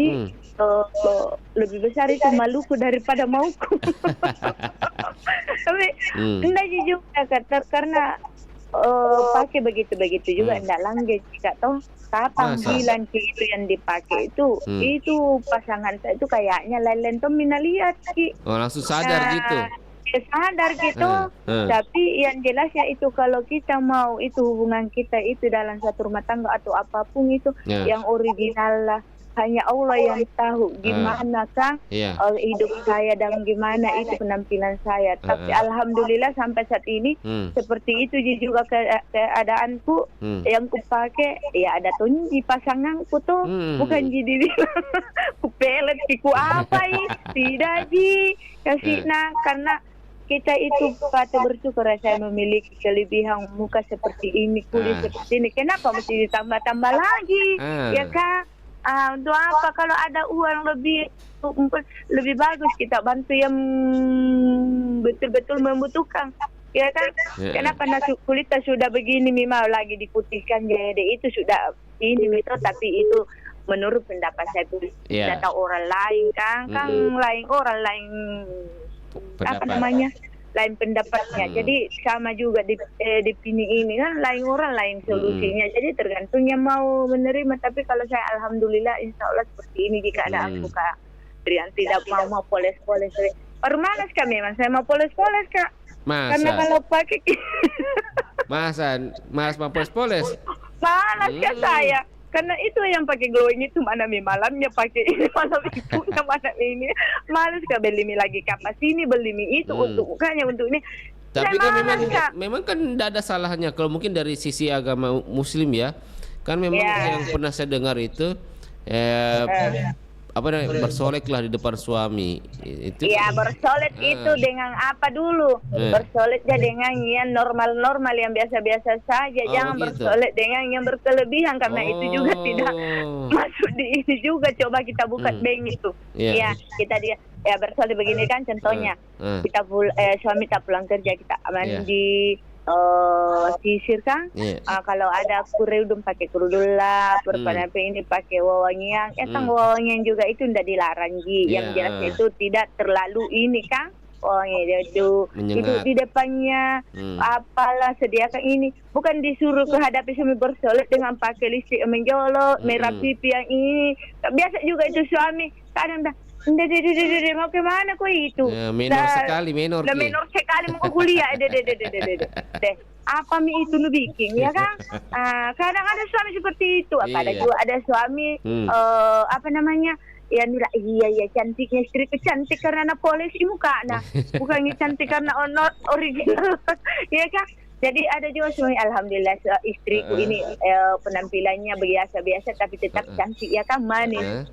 lebih besar itu maluku daripada mauku. Tapi enggak juga karena pakai begitu juga enggak langgeng tidak tahu kapan bilang itu yang dipakai itu pasangan saya itu kayaknya lain-lain tuh mina lihat langsung sadar gitu. Sadar gitu. Tapi yang jelasnya itu kalau kita mau itu hubungan kita itu dalam satu rumah tangga atau apapun itu yang original lah. Hanya Allah yang tahu gimana kan hidup saya dan gimana itu penampilan saya. Tapi alhamdulillah sampai saat ini seperti itu juga keadaanku yang kupakai ya ada tuh di pasanganku tuh bukan jadi kupelet ku apa tidak kasih karena kita itu kata bersyukur saya memiliki kelebihan muka seperti ini, kulit seperti ini. Kenapa mesti ditambah-tambah lagi? Ya kan? Untuk apa kalau ada uang lebih bagus kita bantu yang betul-betul membutuhkan. Ya kan? Kenapa kulitnya sudah begini memang lagi diputihkan jadi itu sudah ini itu tapi itu menurut pendapat saya itu data orang lain kan orang lain lain pendapatnya. Jadi sama juga di ini kan lain orang lain solusinya. Jadi tergantung yang mau menerima. Tapi kalau saya alhamdulillah insya Allah seperti ini di keadaan aku Kak Rian tidak mau poles-poles. Baru malas Kak memang saya mau poles-poles Kak. Karena kalau pakai malas mau poles-poles. Malas Kak saya. Karena itu yang pakai glowing itu mana malamnya pakai ini malam itu mana ini malas kah beli lagi kapas ini beli itu untuk mukanya untuk ini. Tapi kan memang kan tidak ada salahnya kalau mungkin dari sisi agama Muslim ya kan memang yang pernah saya dengar itu bersoleklah di depan suami itu. Ya bersolek itu dengan apa dulu? Bersoleknya dengan yang normal-normal yang biasa-biasa saja. Jangan bersolek dengan yang berkelebihan karena itu juga tidak masuk di ini juga. Coba kita buka bank itu. Ya kita bersolek begini kan contohnya. Kita suami tak pulang kerja kita mandi. Sisir kan kalau ada kerudung pakai kerudung lah perpanjang ini pakai wewangian wewangian juga itu tidak dilarang yang jelas itu tidak terlalu ini kan wewangian itu di depannya apalah sediakan ini bukan disuruh menghadapi suami bersolek dengan pakai listrik menjolok merah pipi yang ini biasa juga itu suami kadang mau ke mana kok itu? Menor sekali mau kuliah. Apa itu nu bikin ya kan? Kadang ada suami seperti itu. Kadang juga ada suami ya nila iya cantiknya istri cantik karena polisi muka bukan cantik karena original ya kan? Jadi ada juga suami alhamdulillah istriku ini penampilannya biasa-biasa tapi tetap cantik ya kan manis.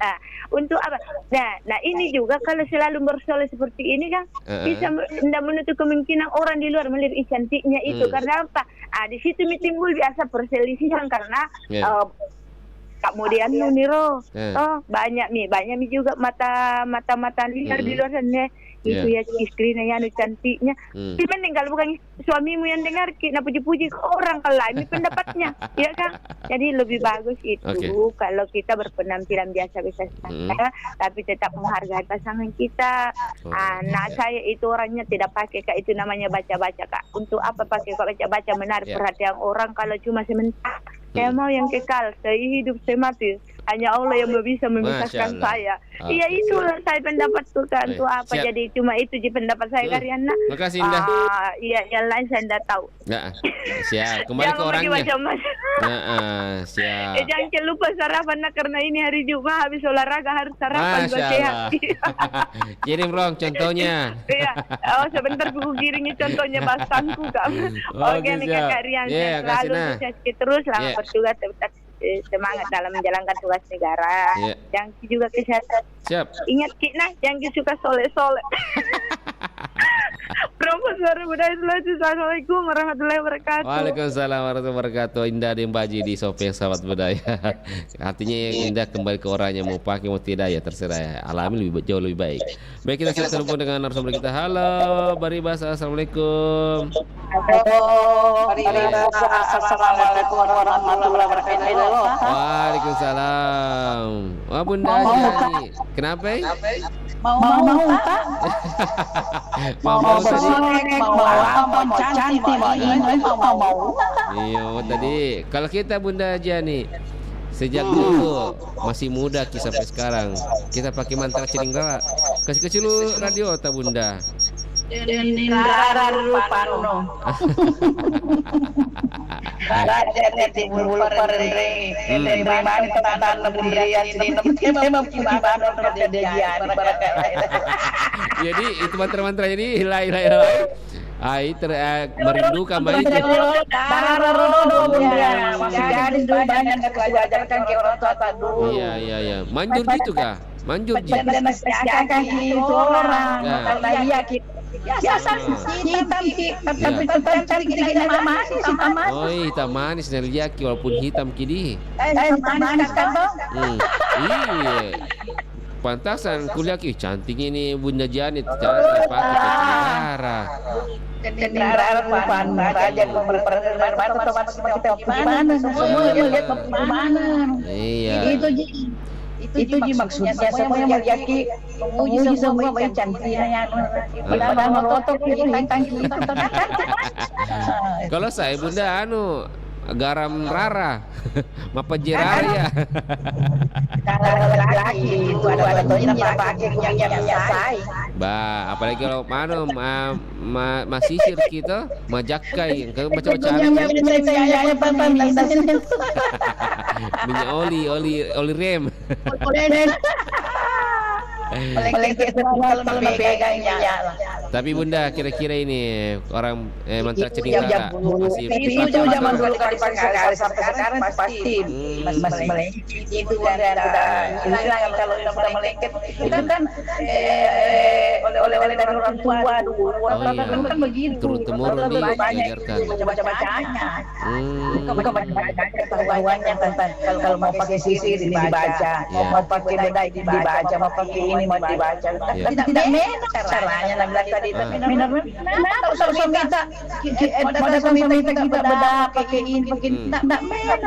Untuk apa? Nah ini juga kalau selalu bersolek seperti ini kan bisa tidak menutup kemungkinan orang di luar melihat cantiknya itu karena apa? Di situ timbul biasa perselisihan karena kemudian nih banyak mi juga mata liar di luar sana. Itu ya istrinya yang cantiknya. Tapi mending kalau bukan suamimu yang dengar, kita puji-puji ke orang kalau ini pendapatnya, ya kan? Jadi lebih bagus itu kalau kita berpenampilan biasa-biasa saja, tapi tetap menghargai pasangan kita. Anak saya itu orangnya tidak pakai Kak, itu namanya baca-baca Kak. Untuk apa pakai kok baca-baca menarik perhatian orang kalau cuma sebentar? Saya mau yang kekal, saya hidup, saya mati. Hanya Allah yang bisa memisahkan saya. Iya itulah saya pendapat tuh kan. Tuh apa jadi cuma itu di pendapat saya Karyana. Makasih Indah. Iya yang lain saya tidak tahu. Siap. Kembali ke orangnya. Siap. Jangan lupa sarapan karena ini hari Jumat habis olahraga harus sarapan buat sehat. Kirim Rong contohnya. Iya. Sebentar buku kirimnya contohnya bahasanku Kak. Oke nih Kak Karyana. Selalu sukses terus lah bertugas semangat dalam menjalankan tugas negara. Yang juga kesehatan. Siap. Ingat Kina, yang suka soleh-soleh. Profesor Budaya Sulawesi. Assalamualaikum warahmatullahi wabarakatuh. Waalaikumsalam warahmatullahi wabarakatuh. Indah Dembaji di Sopeng Sahabat Budaya. Artinya Indah kembali ke orangnya, mau pakai mau tidak ya terserah ya. Alami jauh lebih baik. Baik, kita sudah telepon dengan narasumber kita. Halo Baribasa, assalamualaikum. Assalamualaikum warahmatullahi wabarakatuh. Waalaikumsalam. Wah Bunda Jani. Kenapa? Mau Pak? Mau cantik, mau. Iya tadi. Kalau kita Bunda Jani sejak dulu masih muda sampai sekarang kita pakai mantra Ciringgara. Kasih lu radio ta Bunda. Nindara Rupano. Raja timur parendreng. Mani tatan bundrian sini memang kibano terjadian barakat. Jadi itu mantra-mantra jadi hilai. Ai merindukan baik. Jadi banyak ajarkan ke orang tua dulu. Iya. Manjur gitu kah? Manjur ji. Itu orang. Iya biasa hitam tapi tetap manis. Oh hitam manis Neliaki walaupun hitam kini. Hitam manis kan Bang? Iya. Pantasan kuliah cantik ini Bunda Jani cara pakai Ciringgara. Ciringgara Rupan Raja pemerintah otomatis kita gimana semua lihat gimana. Iya. Itu maksudnya semua yang melihat memuji semua baik cantiknya. Padahal merotok tangki itu kan. Kalau saya Bunda garam rara, mapa jeraya. Kalau laki-laki itu ada tonya pakai yang biasa. Apalagi kalau masisir kita, majakai, macam-macam. Minyak oli rem. Tapi Bunda kira-kira ini orang mantra Ciringgara masih itu zaman dulu kali sekali sampai sekarang pasti masih melengket itu udah kalau udah melengket itu kan oleh dari orang tua dulu orang kan begitu turun temurun diajarkan baca-bacanya bukan baca pengetahuannya tentang kalau mau pakai sisir dibaca mau pakai bedai dibaca mau pakai ini mau dibaca tidak benar caranya bilang tadi tapi benar pada suami kita beda pakai ini tidak benar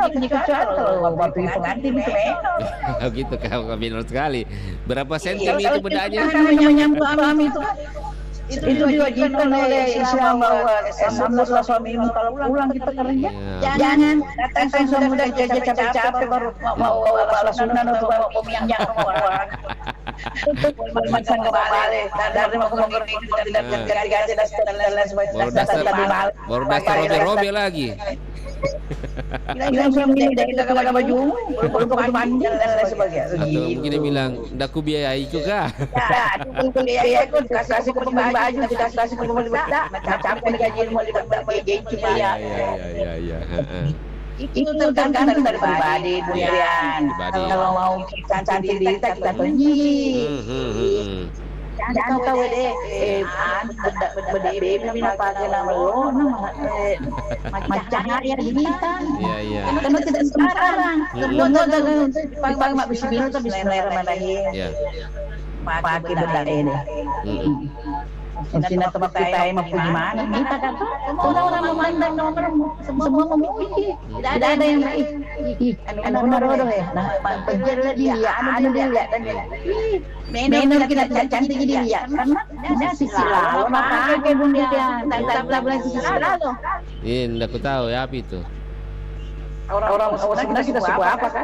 kalau waktu pengantin itu benar gitu kau benar sekali. Berapa senti itu bedanya? Itu diwajibkan oleh Islam bahwa sambutlah suamimu kalau pulang kita kerja. Jangan datang suami udah capek-capek baru mau balas sunnah untuk bawa peminjam orang. Macam kembali dari mau ngomongin tidak ganti-ganti baru dasar robe lagi. Bilang suami kita kalau baju belum pakai mandi dan lain sebagainya. Atau mungkin dia bilang ndak ku biayai itu kah? Aku biayai aku kasih ke pembeli baju, kasih ke pembeli baju. Capek gaji mau dibayar gaji ya. Iya. Itu tergantung dari pribadi Bunian. Kalau mau kita cantik kita tunji. jangan tahu deh beda beda pakai nama lo macam hari kita. Iya. Karena tidak sekarang. Dipakai mak bismillah tapi bismillahirrahmanirrahim. Iya. Pakai benda ini. Sina tempat kita yang mampu gimana kita kata orang memandang orang semua memiliki tidak ada yang anak bodoh ya nah penjara dia ada dia dan menor kita cantik dia karena dia sisi lalu maka ke bun dia tak boleh sisi lalu Ini aku tahu ya apa itu. orang sebenarnya kita suku apa kan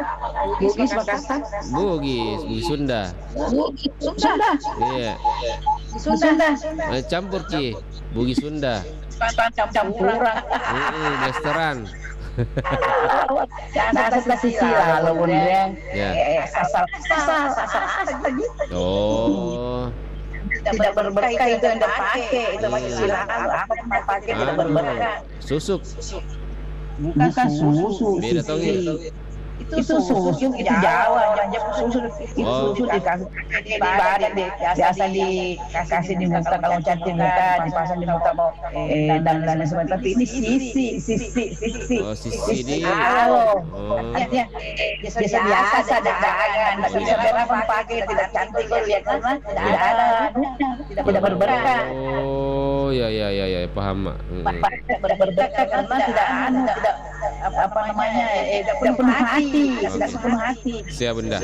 Bugis Makassar Bugis Sunda. Sunda Iya. Sunda Campur Ki, Bugis Sunda. Campuran. Restoran. Asal sisi lalu bun dia. Ya. Asal Oh. tidak berberkah itu yang dipakai itu masih silakan apa yang pakai tidak berberkah Susuk. bukan susu Beda tau itu susu itu Jawa susu itu susu dikasih di bari biasa dikasih di muka kalau cantik muka dipasang di muka mau dan sebagainya tapi ini sisi Oh, sisi dia. Ya biasa dagangan bisa berapa pakai tidak cantik kalau lihat karena tidak ada tidak berberkah. Oh, ya paham mak. Berberkah karena tidak tidak apa namanya tidak penuh hati tidak sepenuh hati. Siap benda.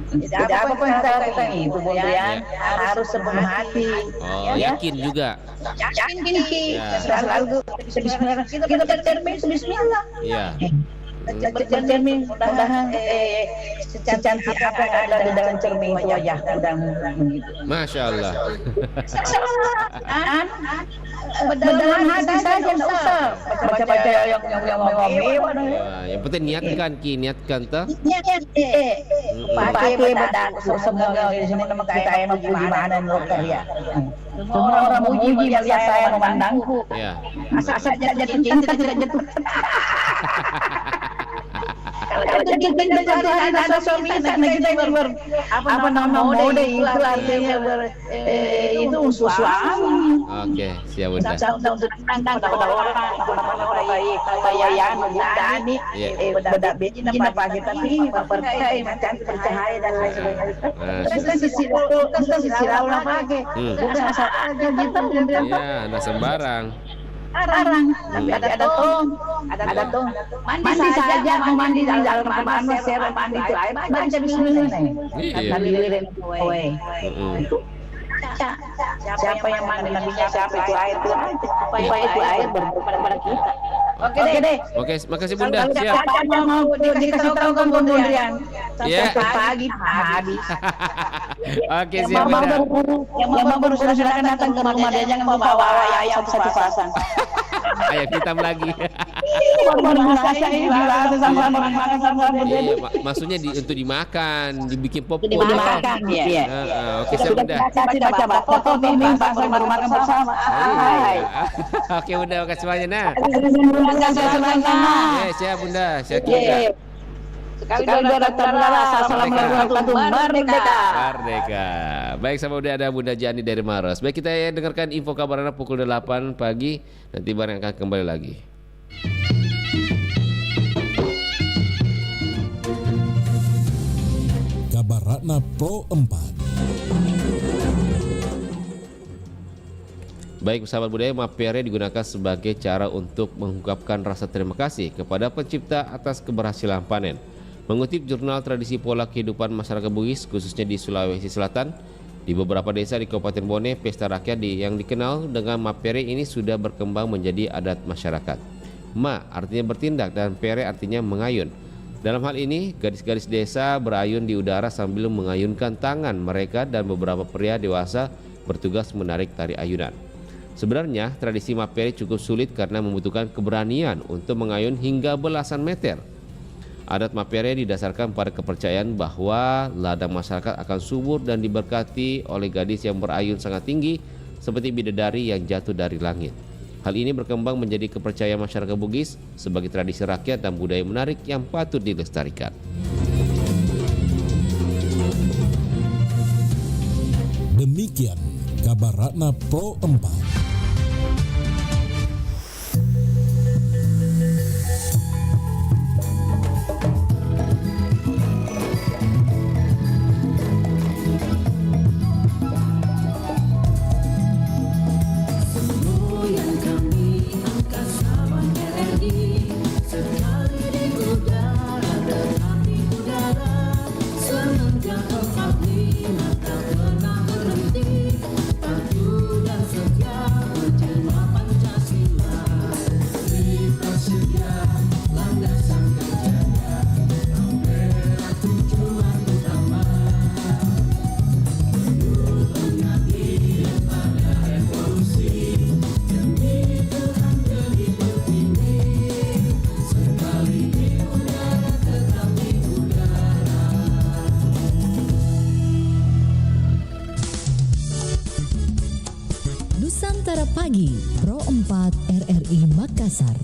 Tidak apa pun kita lakukan itu Bondrian harus sepenuh hati. Oh, yakin juga. Yakin selalu kita bercermin bismillah. Iya. Bercermin mudah-mudahan secantik apa yang ada di dalam cermin itu wajah mudah-mudahan begitu. Masya Allah. Dalam hati saja tidak usah baca-baca yang mewah-mewah. Yang penting niatkan niatkan tuh. Pakai pada semua di sini nama kita emang gimana menurut karya. Semua orang memuji melihat saya memandangku. Ya. Asal jatuh cinta tidak jatuh. Kalau jatuh ada suami kita apa nama mode itu artinya itu unsur suami. Oke, siap bunda. Untuk menandang kepada orang baik kayak Dani beda beda pakai tapi berkah macam percaya dan lain sebagainya. Kita sisi lalu pakai bukan asal aja gitu. Iya, ada sembarang. Larang, tapi ada tong, mandi saja, mau mandi di dalam kamar, mandi itu air, baca bismillah nih. Iya. Siapa yang mandi nabinya, siapa itu air, itu air pada kita. Oke deh. Oke, makasih bunda. Siap. Siapa yang mau dikasih tahu kan Bondrian? Iya. Pagi habis. Oke, siap bunda. Yang mau baru silakan datang ke rumah dia, jangan bawa ayam satu pasang. Ayam hitam lagi. Maksudnya untuk dimakan, dibikin popcorn. Dimakan, iya. Oke, siap bunda. Baca foto filming pasang baru makan bersama. Oke bunda, makasih banyak nah. Siap bunda, siap juga. Sekali dua datang Assalamualaikum Merdeka. Baik, sama udah ada Bunda Jani dari Maros. Baik, kita dengarkan info kabar anak pukul 8 pagi. Nanti bareng akan kembali lagi. Kabar Ratna Pro 4. Baik, sahabat budaya, Mapere digunakan sebagai cara untuk mengungkapkan rasa terima kasih kepada pencipta atas keberhasilan panen. Mengutip jurnal tradisi pola kehidupan masyarakat Bugis, khususnya di Sulawesi Selatan, di beberapa desa di Kabupaten Bone, pesta rakyat yang dikenal dengan Mapere ini sudah berkembang menjadi adat masyarakat. Ma artinya bertindak dan pere artinya mengayun. Dalam hal ini, gadis-gadis desa berayun di udara sambil mengayunkan tangan mereka dan beberapa pria dewasa bertugas menarik tari ayunan. Sebenarnya tradisi Mapere cukup sulit karena membutuhkan keberanian untuk mengayun hingga belasan meter. Adat Mapere didasarkan pada kepercayaan bahwa ladang masyarakat akan subur dan diberkati oleh gadis yang berayun sangat tinggi seperti bidadari yang jatuh dari langit. Hal ini berkembang menjadi kepercayaan masyarakat Bugis sebagai tradisi rakyat dan budaya menarik yang patut dilestarikan. Demi Demikian kabar Ratna Pro 4. Nusantara Pagi, Pro 4 RRI Makassar.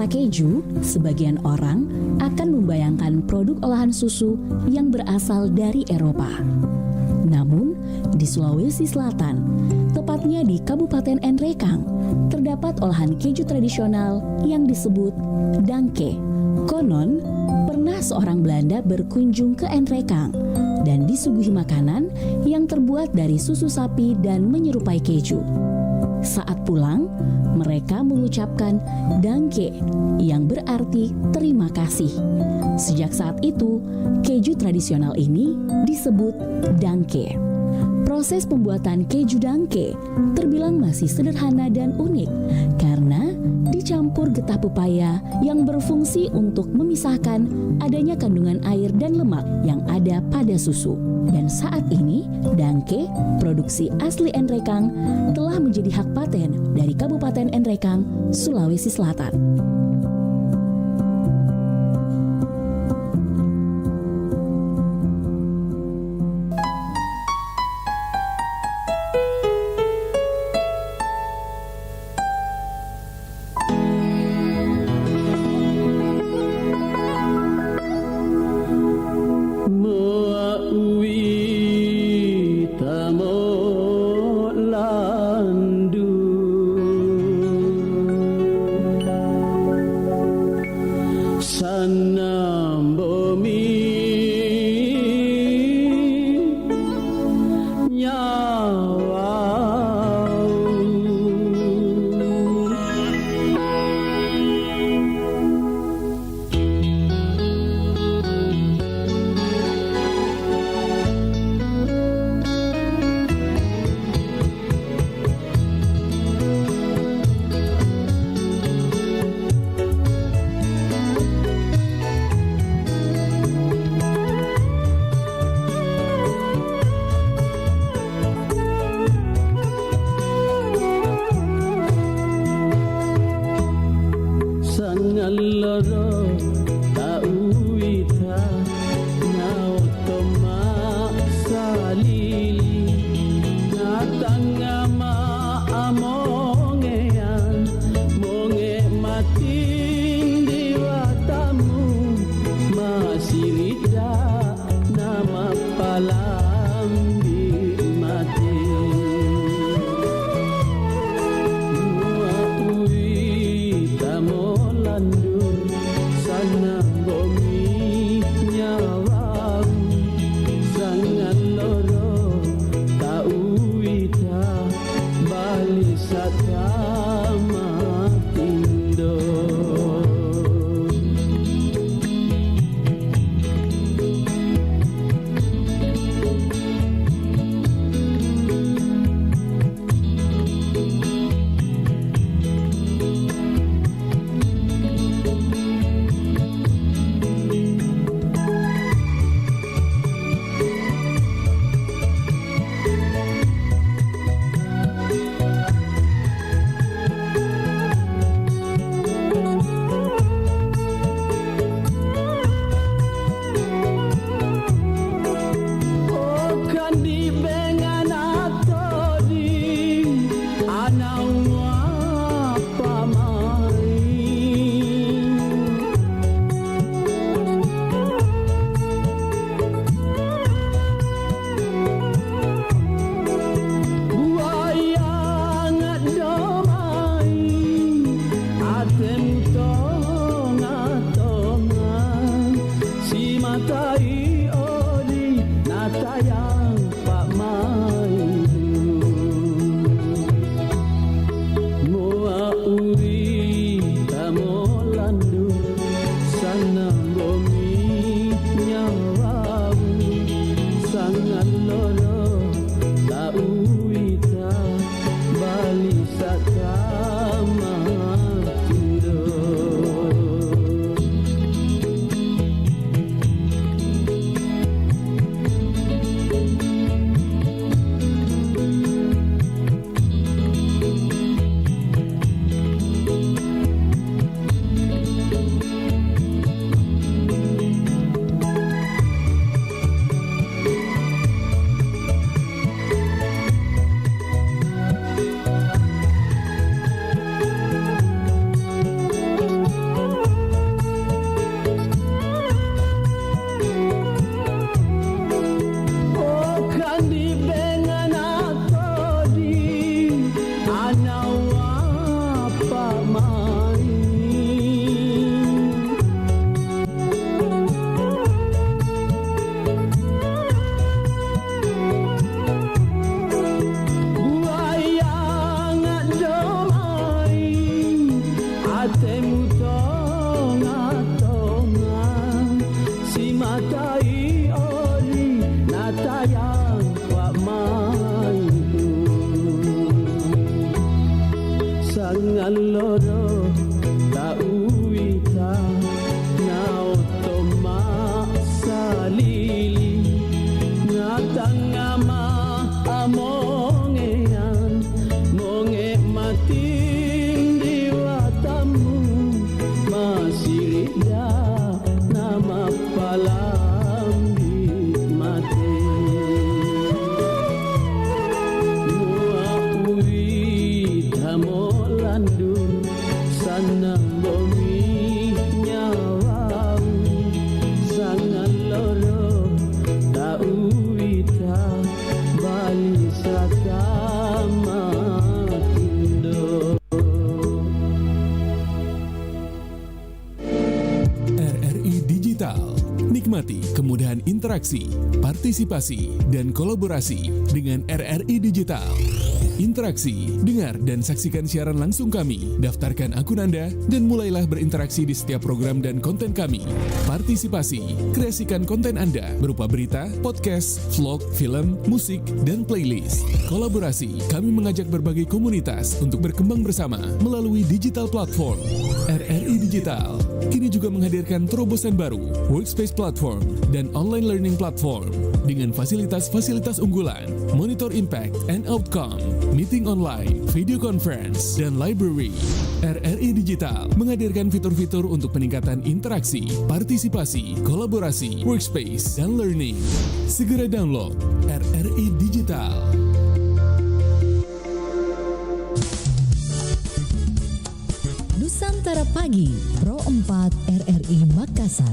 kata keju, sebagian orang akan membayangkan produk olahan susu yang berasal dari Eropa. Namun, di Sulawesi Selatan, tepatnya di Kabupaten Enrekang, terdapat olahan keju tradisional yang disebut dangke. Konon, pernah seorang Belanda berkunjung ke Enrekang dan disuguhi makanan yang terbuat dari susu sapi dan menyerupai keju. Saat pulang, mereka mengucapkan dangke yang berarti terima kasih. Sejak saat itu, keju tradisional ini disebut dangke. Proses pembuatan keju dangke terbilang masih sederhana dan unik karena dicampur getah pepaya yang berfungsi untuk memisahkan adanya kandungan air dan lemak yang ada pada susu. Dan saat ini, dangke, produksi asli Enrekang, telah menjadi hak paten dari Kabupaten Enrekang, Sulawesi Selatan. interaksi, partisipasi, dan kolaborasi dengan RRI Digital. Interaksi, dengar dan saksikan siaran langsung kami, daftarkan akun Anda, dan mulailah berinteraksi di setiap program dan konten kami. Partisipasi, kreasikan konten Anda berupa berita, podcast, vlog, film, musik, dan playlist. Kolaborasi, kami mengajak berbagai komunitas untuk berkembang bersama melalui digital platform. RRI Digital kini juga menghadirkan terobosan baru, workspace platform, dan online learning platform dengan fasilitas-fasilitas unggulan, monitor impact and outcome, meeting online, video conference, dan library. RRI Digital menghadirkan fitur-fitur untuk peningkatan interaksi, partisipasi, kolaborasi, workspace, dan learning. Segera download RRI Digital. Nusantara Pagi, Pro 4 RRI Makassar.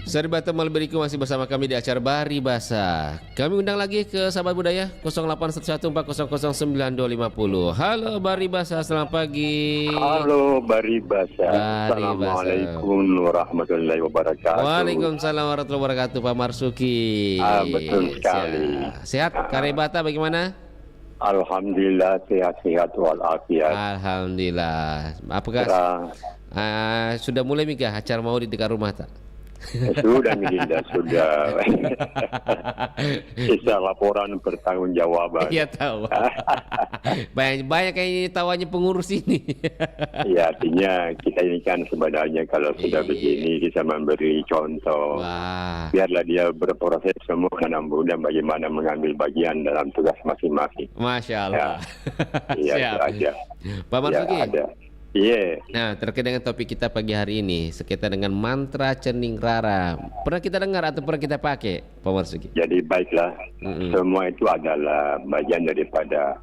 Sahabat teman beriku masih bersama kami di acara Bari Bahasa. Kami undang lagi ke sahabat budaya 0811400950. Halo Bari Bahasa, selamat pagi. Halo Bari Bahasa. Assalamualaikum warahmatullahi wabarakatuh. Waalaikumsalam warahmatullahi wabarakatuh, Pak Marsuki. Betul sekali. Sehat, Karebata bagaimana? Alhamdulillah sehat-sehat walafiat. Alhamdulillah. Apakah sudah mulai Mika acara mau di dekat rumah tak? Sudah Milinda, sudah. Sisa laporan pertanggungjawaban. Iya tahu. Banyak kayaknya tawanya pengurus ini. Ya artinya kita ini kan sebenarnya kalau sudah begini bisa memberi contoh. Biarlah dia berproses semua anak muda bagaimana mengambil bagian dalam tugas masing-masing. Masya Allah. Iya aja. Pak Marsuki. Ya, ada. Iya. Nah, terkait dengan topik kita pagi hari ini sekitar dengan mantra Cening Rara. Pernah kita dengar atau pernah kita pakai, Pak Marsuki? Jadi baiklah, semua itu adalah bagian daripada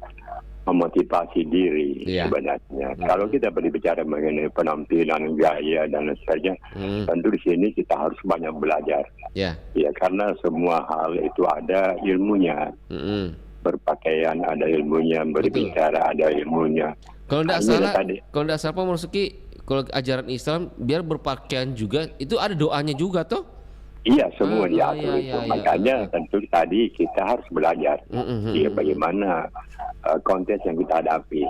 memotivasi diri sebenarnya. Kalau kita berbicara mengenai penampilan, gaya dan lain sebagainya, tentu di sini kita harus banyak belajar. Ya, karena semua hal itu ada ilmunya. Berpakaian ada ilmunya, berbicara ada ilmunya. Kalau tidak salah Pak Marsuki, kalau ajaran Islam biar berpakaian juga itu ada doanya juga toh? Iya, semua diatur itu. Makanya tentu tadi kita harus belajar bagaimana konteks yang kita hadapi.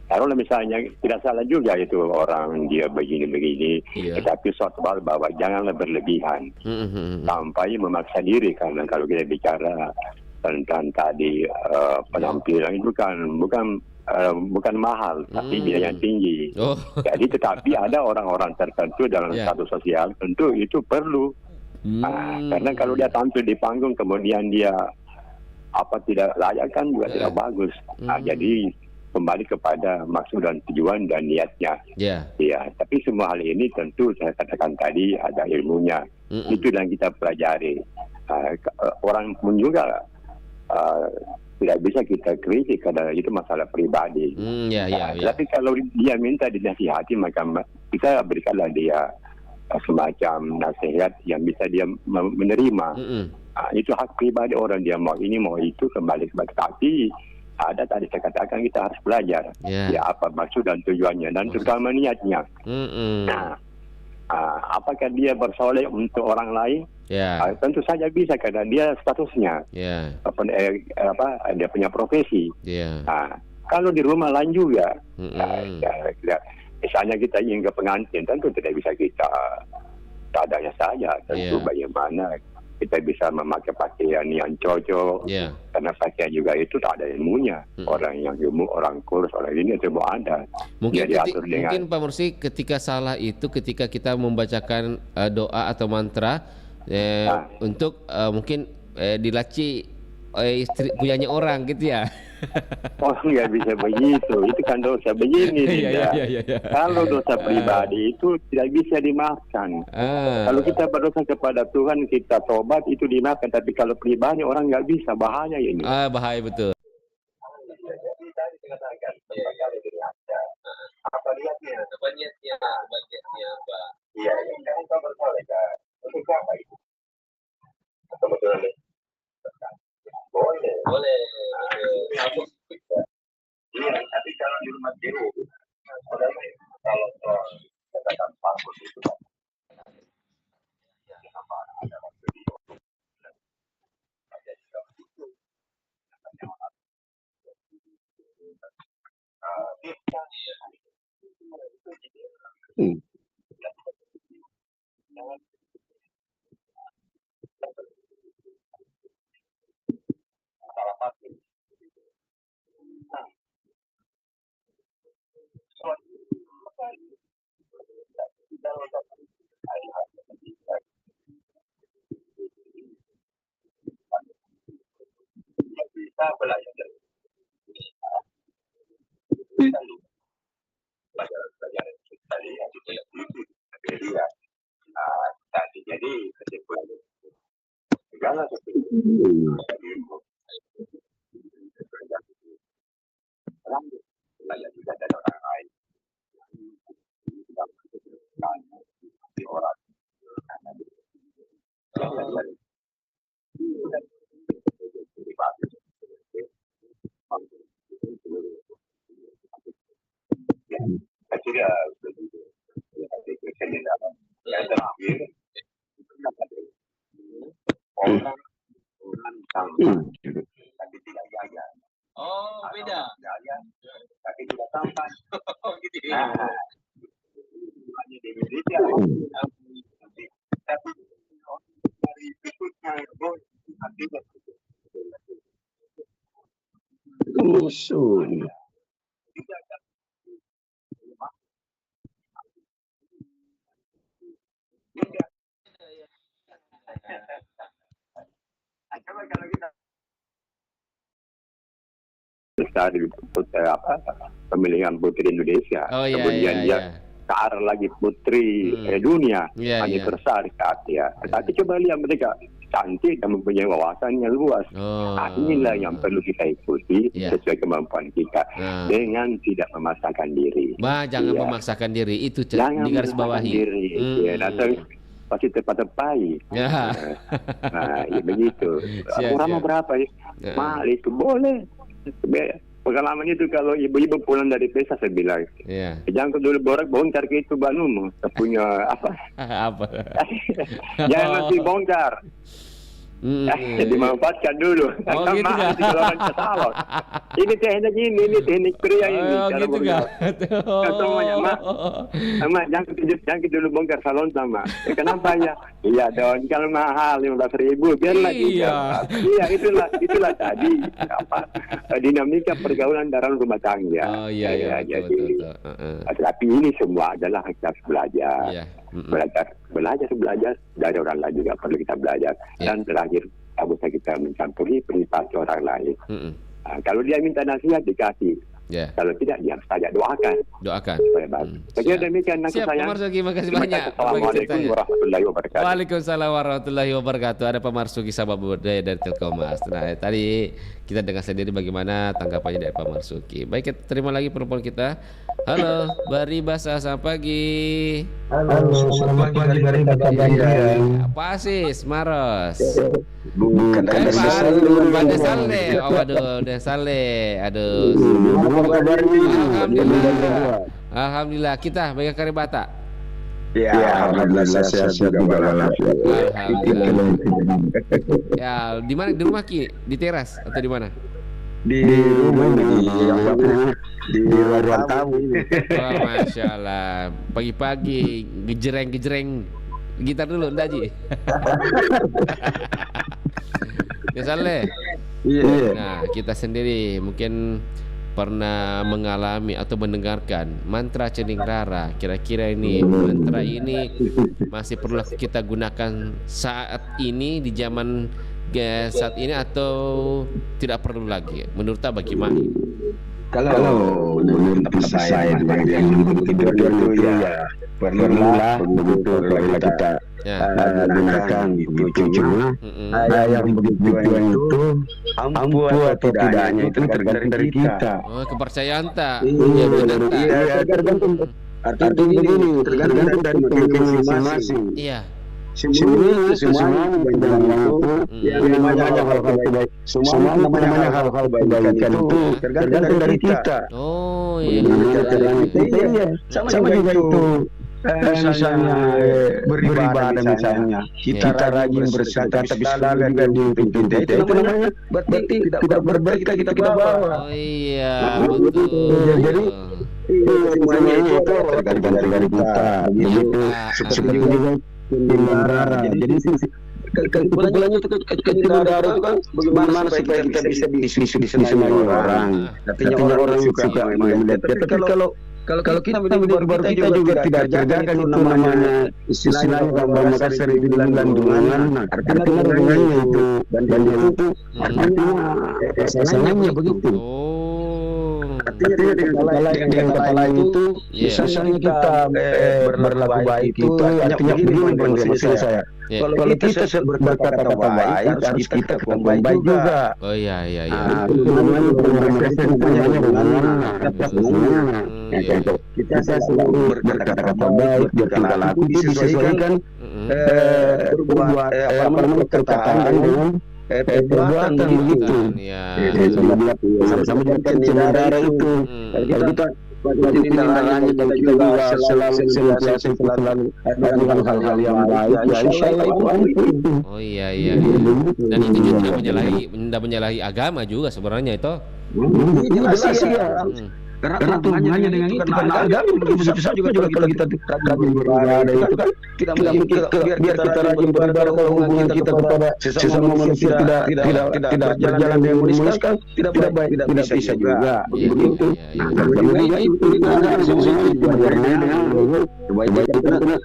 Kalau misalnya tidak salah juga itu orang dia begini-begini, tetapi suatu hal bahwa janganlah berlebihan sampai memaksa diri, karena kalau kita bicara tentang tadi penampilan itu kan bukan mahal, tapi biaya yang tinggi. Jadi tetapi ada orang-orang tertentu dalam satu sosial tentu itu perlu. Karena kalau dia tampil di panggung kemudian dia tidak layak kan juga tidak bagus. Jadi kembali kepada maksud dan tujuan dan niatnya. Ya, tapi semua hal ini tentu saya katakan tadi ada ilmunya. Itu yang kita pelajari. Orang pun juga tidak bisa kita kritik karena itu masalah pribadi. Tapi kalau dia minta dinasihati maka kita berikanlah dia semacam nasihat yang bisa dia menerima. Itu hak pribadi orang, dia mau ini mau itu kembali kepada, tapi ada tadi saya katakan kita harus belajar apa maksud dan tujuannya dan terutama niatnya. Apakah dia bersoleh untuk orang lain? Tentu saja bisa karena dia statusnya dia punya profesi. Kalau di rumah lain juga, misalnya kita ingin ke pengantin, tentu tidak bisa kita seadanya saja. Tentu bagaimana kita bisa memakai pakaian yang cocok, karena pakaian juga itu tak ada ilmunya. Orang yang ilmu, orang kurus, orang ini semua ada. Mungkin Pak Marsuki ketika salah itu ketika kita membacakan doa atau mantra untuk mungkin dilaci istri punyanya orang gitu ya. Orang nggak bisa begitu, itu kan dosa begini. Iya. Kalau dosa pribadi itu tidak bisa dimaafkan. Kalau kita berdosa kepada Tuhan, kita tobat itu dimaafkan. Tapi kalau pribadi orang nggak bisa, bahaya ini. Bahaya betul. Apa niatnya? Apa niatnya? Apa? Iya, yang kita bersalah kan. Untuk apa itu? Kebetulan boleh. Iya, tapi kalau di rumah biru, kalau katakan passport itu kan. Kita belajar dari pelajaran kita lihat dia tadi jadi kesimpulan segala sesuatu belajar juga dari orang lain orang akhirnya yang terakhir orang tapi tidak gaya. Oh, beda. Gaya, tapi tidak tampan. Oh, gitu ya. Hanya di Indonesia. Tapi dari berikutnya akibat musuh. Coba kalau kita dari pemilihan putri Indonesia, kemudian dia ke arah lagi putri dunia, hanya tersari saat ya. Tapi coba lihat mereka cantik dan mempunyai wawasan yang luas. Inilah yang perlu kita ikuti sesuai kemampuan kita dengan tidak memaksakan diri. Jangan memaksakan diri, itu di garis bawahi. Pasti tepat-tepai. Nah, ya begitu. Orang mau berapa ya? Mahal itu boleh. Pengalaman itu kalau ibu-ibu pulang dari pesta saya bilang, jangan dulu bongkar ke itu banumu, punya apa? Jangan nanti bongkar. Dimanfaatkan dulu. Gitu kan? Ini teknik ini teknik pria ini. Gitu kan? Semuanya, Mak, jangan dulu bongkar salon sama. Kenapa ya? Iya dong, kalau mahal 15.000 biarlah juga. Iya, itulah tadi apa dinamika pergaulan dalam rumah tangga. Jadi, tapi ini semua adalah kita harus belajar. Belajar dari orang lain juga perlu kita belajar. Dan terakhir, tak usah kita mencampuri privasi orang lain. Kalau dia minta nasihat dikasih. Kalau tidak, dia saja doakan. Bagi demikian aku sayang. Pak Marzuki, makasih banyak. Assalamualaikum warahmatullahi wabarakatuh. Waalaikumsalam warahmatullahi wabarakatuh. Ada Pak Marzuki Sabah Budaya dari Telkomas. Nah, tadi kita dengar sendiri bagaimana tanggapannya dari Pak Marzuki. Baik, kita terima lagi perempuan kita. Halo, Bari Basa, selamat pagi. Halo, selamat pagi dari Pak Asis, Maros. Bukan Pak Desale. Oh, waduh, Desale. Aduh. Alhamdulillah. Kita bagi Karibata. Ya, alhamdulillah sehat juga walafiat. Alhamdulillah. Ya, di mana? Di rumah Ki? Di teras atau di mana? Di rumah di ruang tamu. Oh, Masya Allah. Pagi-pagi gejreng gitar dulu, ndak Ji? Ya Saleh. Nah, kita sendiri mungkin pernah mengalami atau mendengarkan mantra Cening Rara. Kira-kira ini mantra ini masih perlu kita gunakan saat ini di zaman saat ini atau tidak perlu lagi? Menurut Anda bagaimana? Kalau menurut saya yang tidur itu ya perlulah begitu kalau kita gunakan itu cuma yang begitu itu ampuh atau tidaknya itu tergantung dari kita. Oh, kepercayaan tak? Iya, tergantung. Artinya begini, tergantung dari masing-masing. Iya. Semua namanya hal-hal kebaikan. Semua namanya hal-hal kebaikan itu tergantung dari kita. Oh iya. Sama juga itu. Misalnya beribadah misalnya, kita rajin bersedekah tapi selalu juga dipimpin. Itu namanya berarti tidak berberkah kita bawa. Oh iya, betul. Jadi semuanya itu tergantung dari kita. Begitu. Seperti juga Cendara. Jadi kebetulannya Cendara itu kan bagaimana supaya kita bisa disenangi orang. Artinya orang suka melihat. Tapi kalau kita baru kita juga tidak kerjakan itu namanya istilahnya Bang Makassar itu bilang landungan. Artinya landungannya itu dan itu artinya salahnya begitu. Artinya dengan kepala itu misalnya kita berlaku baik itu artinya begini maksud saya. Kalau kita berkata baik harus kita baik juga. Oh iya. Itu namanya kita selalu berkata-kata baik, bertingkah laku disesuaikan perkataan dengan perbuatan begitu. Sama dengan Cendara itu. Kalau kita tindakannya dan kita juga selalu melakukan hal-hal yang baik, ya insya Allah itu. Oh iya. Dan itu juga tidak menyalahi agama juga sebenarnya itu. Jelas ya. Karena hubungannya dengan itu karena agama begitu juga kalau kita rajin beribadah itu kan tidak mungkin biar kita rajin beribadah kalau hubungan kita kepada sesama manusia tidak berjalan dengan mulus kan tidak baik, tidak bisa juga begitu. Jadi itu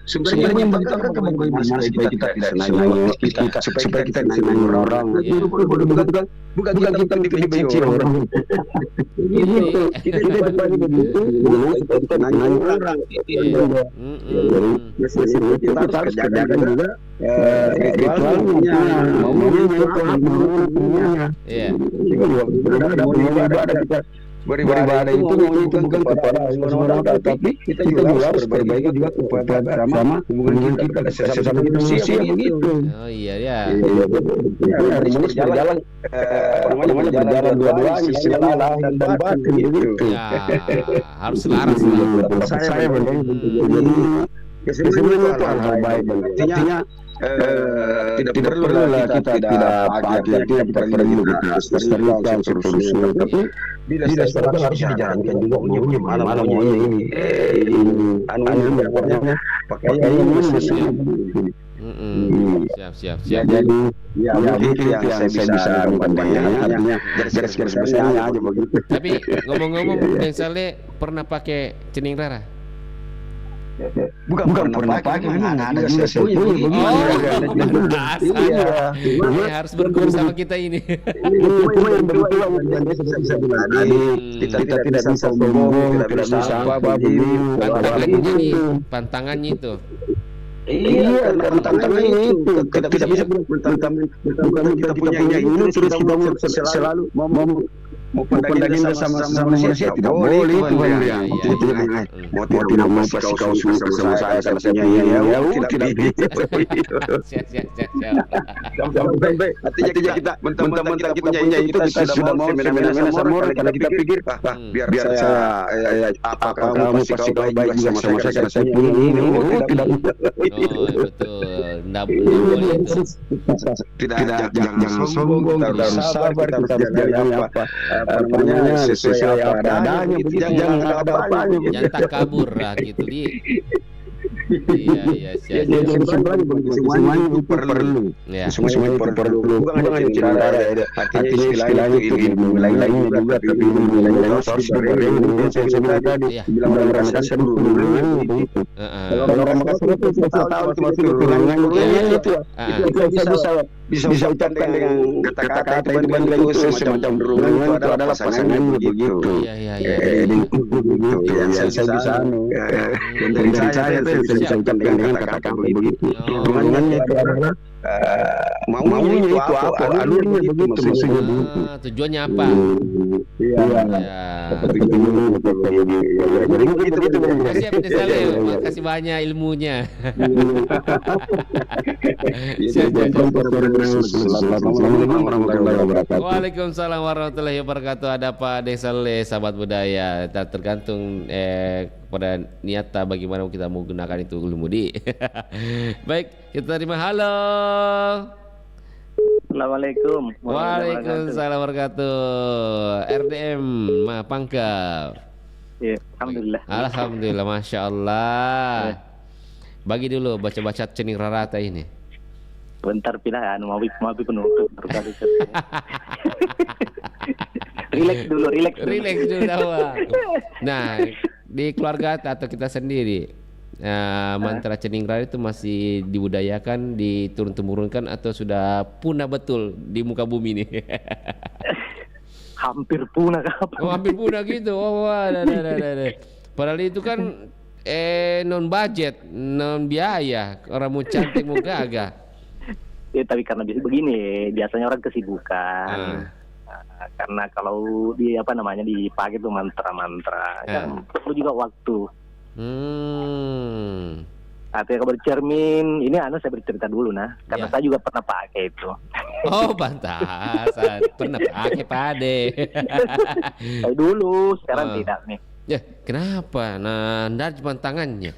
sebenarnya yang kita bagaimana supaya kita disenangi supaya kita disenangi orang. Bukan kita dibenci orang. Kita bagi begitu, kita nanya orang. Kita harus kerjakan juga ritualnya, maunya. Beribadah itu bukan kepada Allah, tapi kita juga harus berbaik juga kepada sama hubungan kita sesama manusia begitu. Oh iya. Harus berjalan, berjalan dua-duanya sila dan batin begitu. Ya, harus selaras. Saya sebenarnya itu hal baik. Artinya tidak perlu lah kita tidak perlu kita seriuskan seterusnya. Tapi bila seterusnya harus dijalankan juga malam ini pokoknya pakaian mesti. Siap. Jadi itu yang saya bisa memandangnya. Artinya garis-garis besarnya aja begitu. Tapi ngomong-ngomong, Bang Saleh pernah pakai cening rara? Bukan pernah pakai, memang ada juga sepunya. Harus berguru sama kita ini. Cuma yang begitu yang bisa bilang tadi, kita tidak bisa sombong, tidak bisa apa begini. Pantangannya itu. Iya, tantangannya itu tidak bisa kita punya ini terus kita selalu mau pandangin bersama manusia tidak boleh itu yang mau tidak mau pasti kau suka sama saya punya ya tidak bisa. Artinya kita mentang-mentang kita punya itu kita sudah mau semena-mena sama orang karena kita pikir biar saya apa kamu pasti kau baik sama saya karena saya punya ini tidak betul. Tidak boleh itu. Jangan sombong, kita harus sabar, kita harus jalan namanya sesuai apa adanya, jangan ada apa-apanya, jangan tak kabur lah gitu di. Iya. Jadi sebenarnya begitu semuanya itu perlu. Semuanya perlu. Bukan hanya Cendara ya. Artinya istilahnya itu ilmu lain-lain juga, tapi ilmu lain-lain harus bergabung dengan saya sebut tadi. Bilang orang Makassar dulu itu. Kalau orang Makassar itu saya tahu cuma turunan itu. Bisa ucapkan dengan kata-kata itu benda itu semacam berhubungan itu adalah pasangan begitu. Iya. Yang saya bisa dan dari saya bisa ucapkan dengan kata-kata begitu. Hubungannya itu adalah maunya itu apa, alurnya begitu, maksudnya begitu. Tujuannya apa? Iya. Jadi begitu. Makasih banyak ilmunya. Waalaikumsalam warahmatullahi wabarakatuh. Ada Pak Desale, sahabat budaya. Tergantung pada niat bagaimana kita mau gunakan itu ilmu di. Baik, kita terima. Halo. Assalamualaikum. Waalaikumsalam warahmatullahi wabarakatuh. RDM Pangkal. Ya, alhamdulillah. Alhamdulillah, masya Allah. Bagi dulu baca-baca cening rarata ini. Bentar pilihan mau penutup berkali. Relax dulu. Nah, di keluarga atau kita sendiri, mantra cening rara itu masih dibudayakan, diturun-temurunkan atau sudah punah betul di muka bumi ini? Hampir punah kapan? Hampir punah gitu. Padahal itu kan non budget, non biaya, orang mau cantik mau gagah. Ya, tapi karena begini, biasanya orang kesibukan. Karena kalau dipakai itu mantra-mantra, kan perlu juga waktu. Artinya kalau bercermin, ini saya bercerita dulu karena saya juga pernah pakai itu. Oh, pantas, pernah pakai pade. Saya dulu, sekarang tidak nih. Ya, kenapa? Nah, ndak cuma tangannya.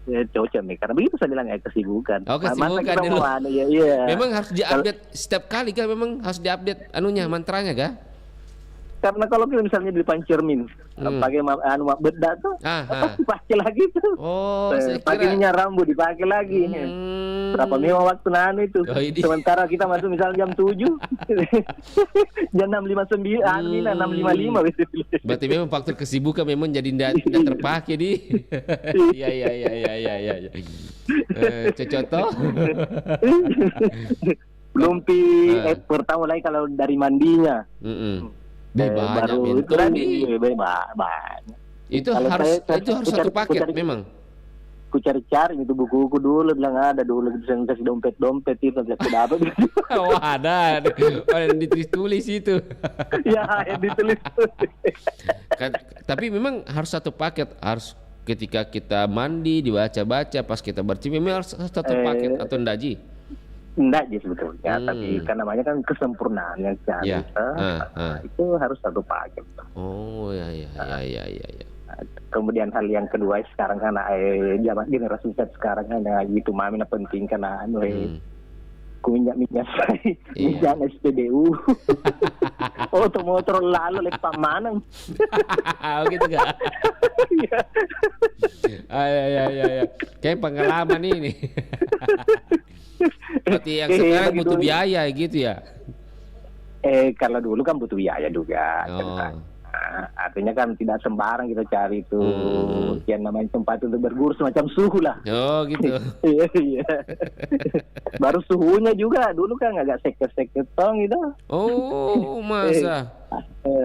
Ya, cocok nih, karena begitu saya bilang kesibukan. Oh, kesibukan dulu. Iya. Memang harus diupdate setiap kali kan? Memang harus diupdate mantranya kah? Karena kalau kita misalnya di depan cermin, pakai bedak tuh, pasti pakai lagi tuh. Oh, pakai minyak rambut dipakai lagi. Berapa memang waktu itu. Sementara kita masuk misalnya jam 7, jam 6.59, 6.55. Berarti memang faktor kesibukan memang jadi tidak terpakai di. Iya. Cocoto. Belum pertama lagi kalau dari mandinya. Baru itu lagi itu harus satu paket memang. Ku cari-cari itu buku-buku dulu, bilang ada dulu bisa kasih dompet itu tidak dapat. Oh, ada ditulis itu. Ya, ditulis. Tapi memang harus satu paket, harus ketika kita mandi dibaca-baca, pas kita bercium memang harus satu paket atau enggak Ji? Enggak sih sebetulnya, tapi kan namanya kan kesempurnaan yang cari. Itu harus satu paket. Oh ya. Kemudian hal yang kedua sekarang kan generasi Z sekarang kan gitu mami penting karena minyak minyak SPBU, motor lalu lepas mana? Oh gitu gak? Ya. Kayak pengalaman ini. Berarti yang sekarang butuh biaya gitu ya? Kalau dulu kan butuh biaya juga. Artinya kan tidak sembarang kita cari itu yang namanya tempat untuk berguru semacam suhu lah. Oh gitu. Iya. Baru suhunya juga dulu kan agak seket-seket tong gitu. Oh masa?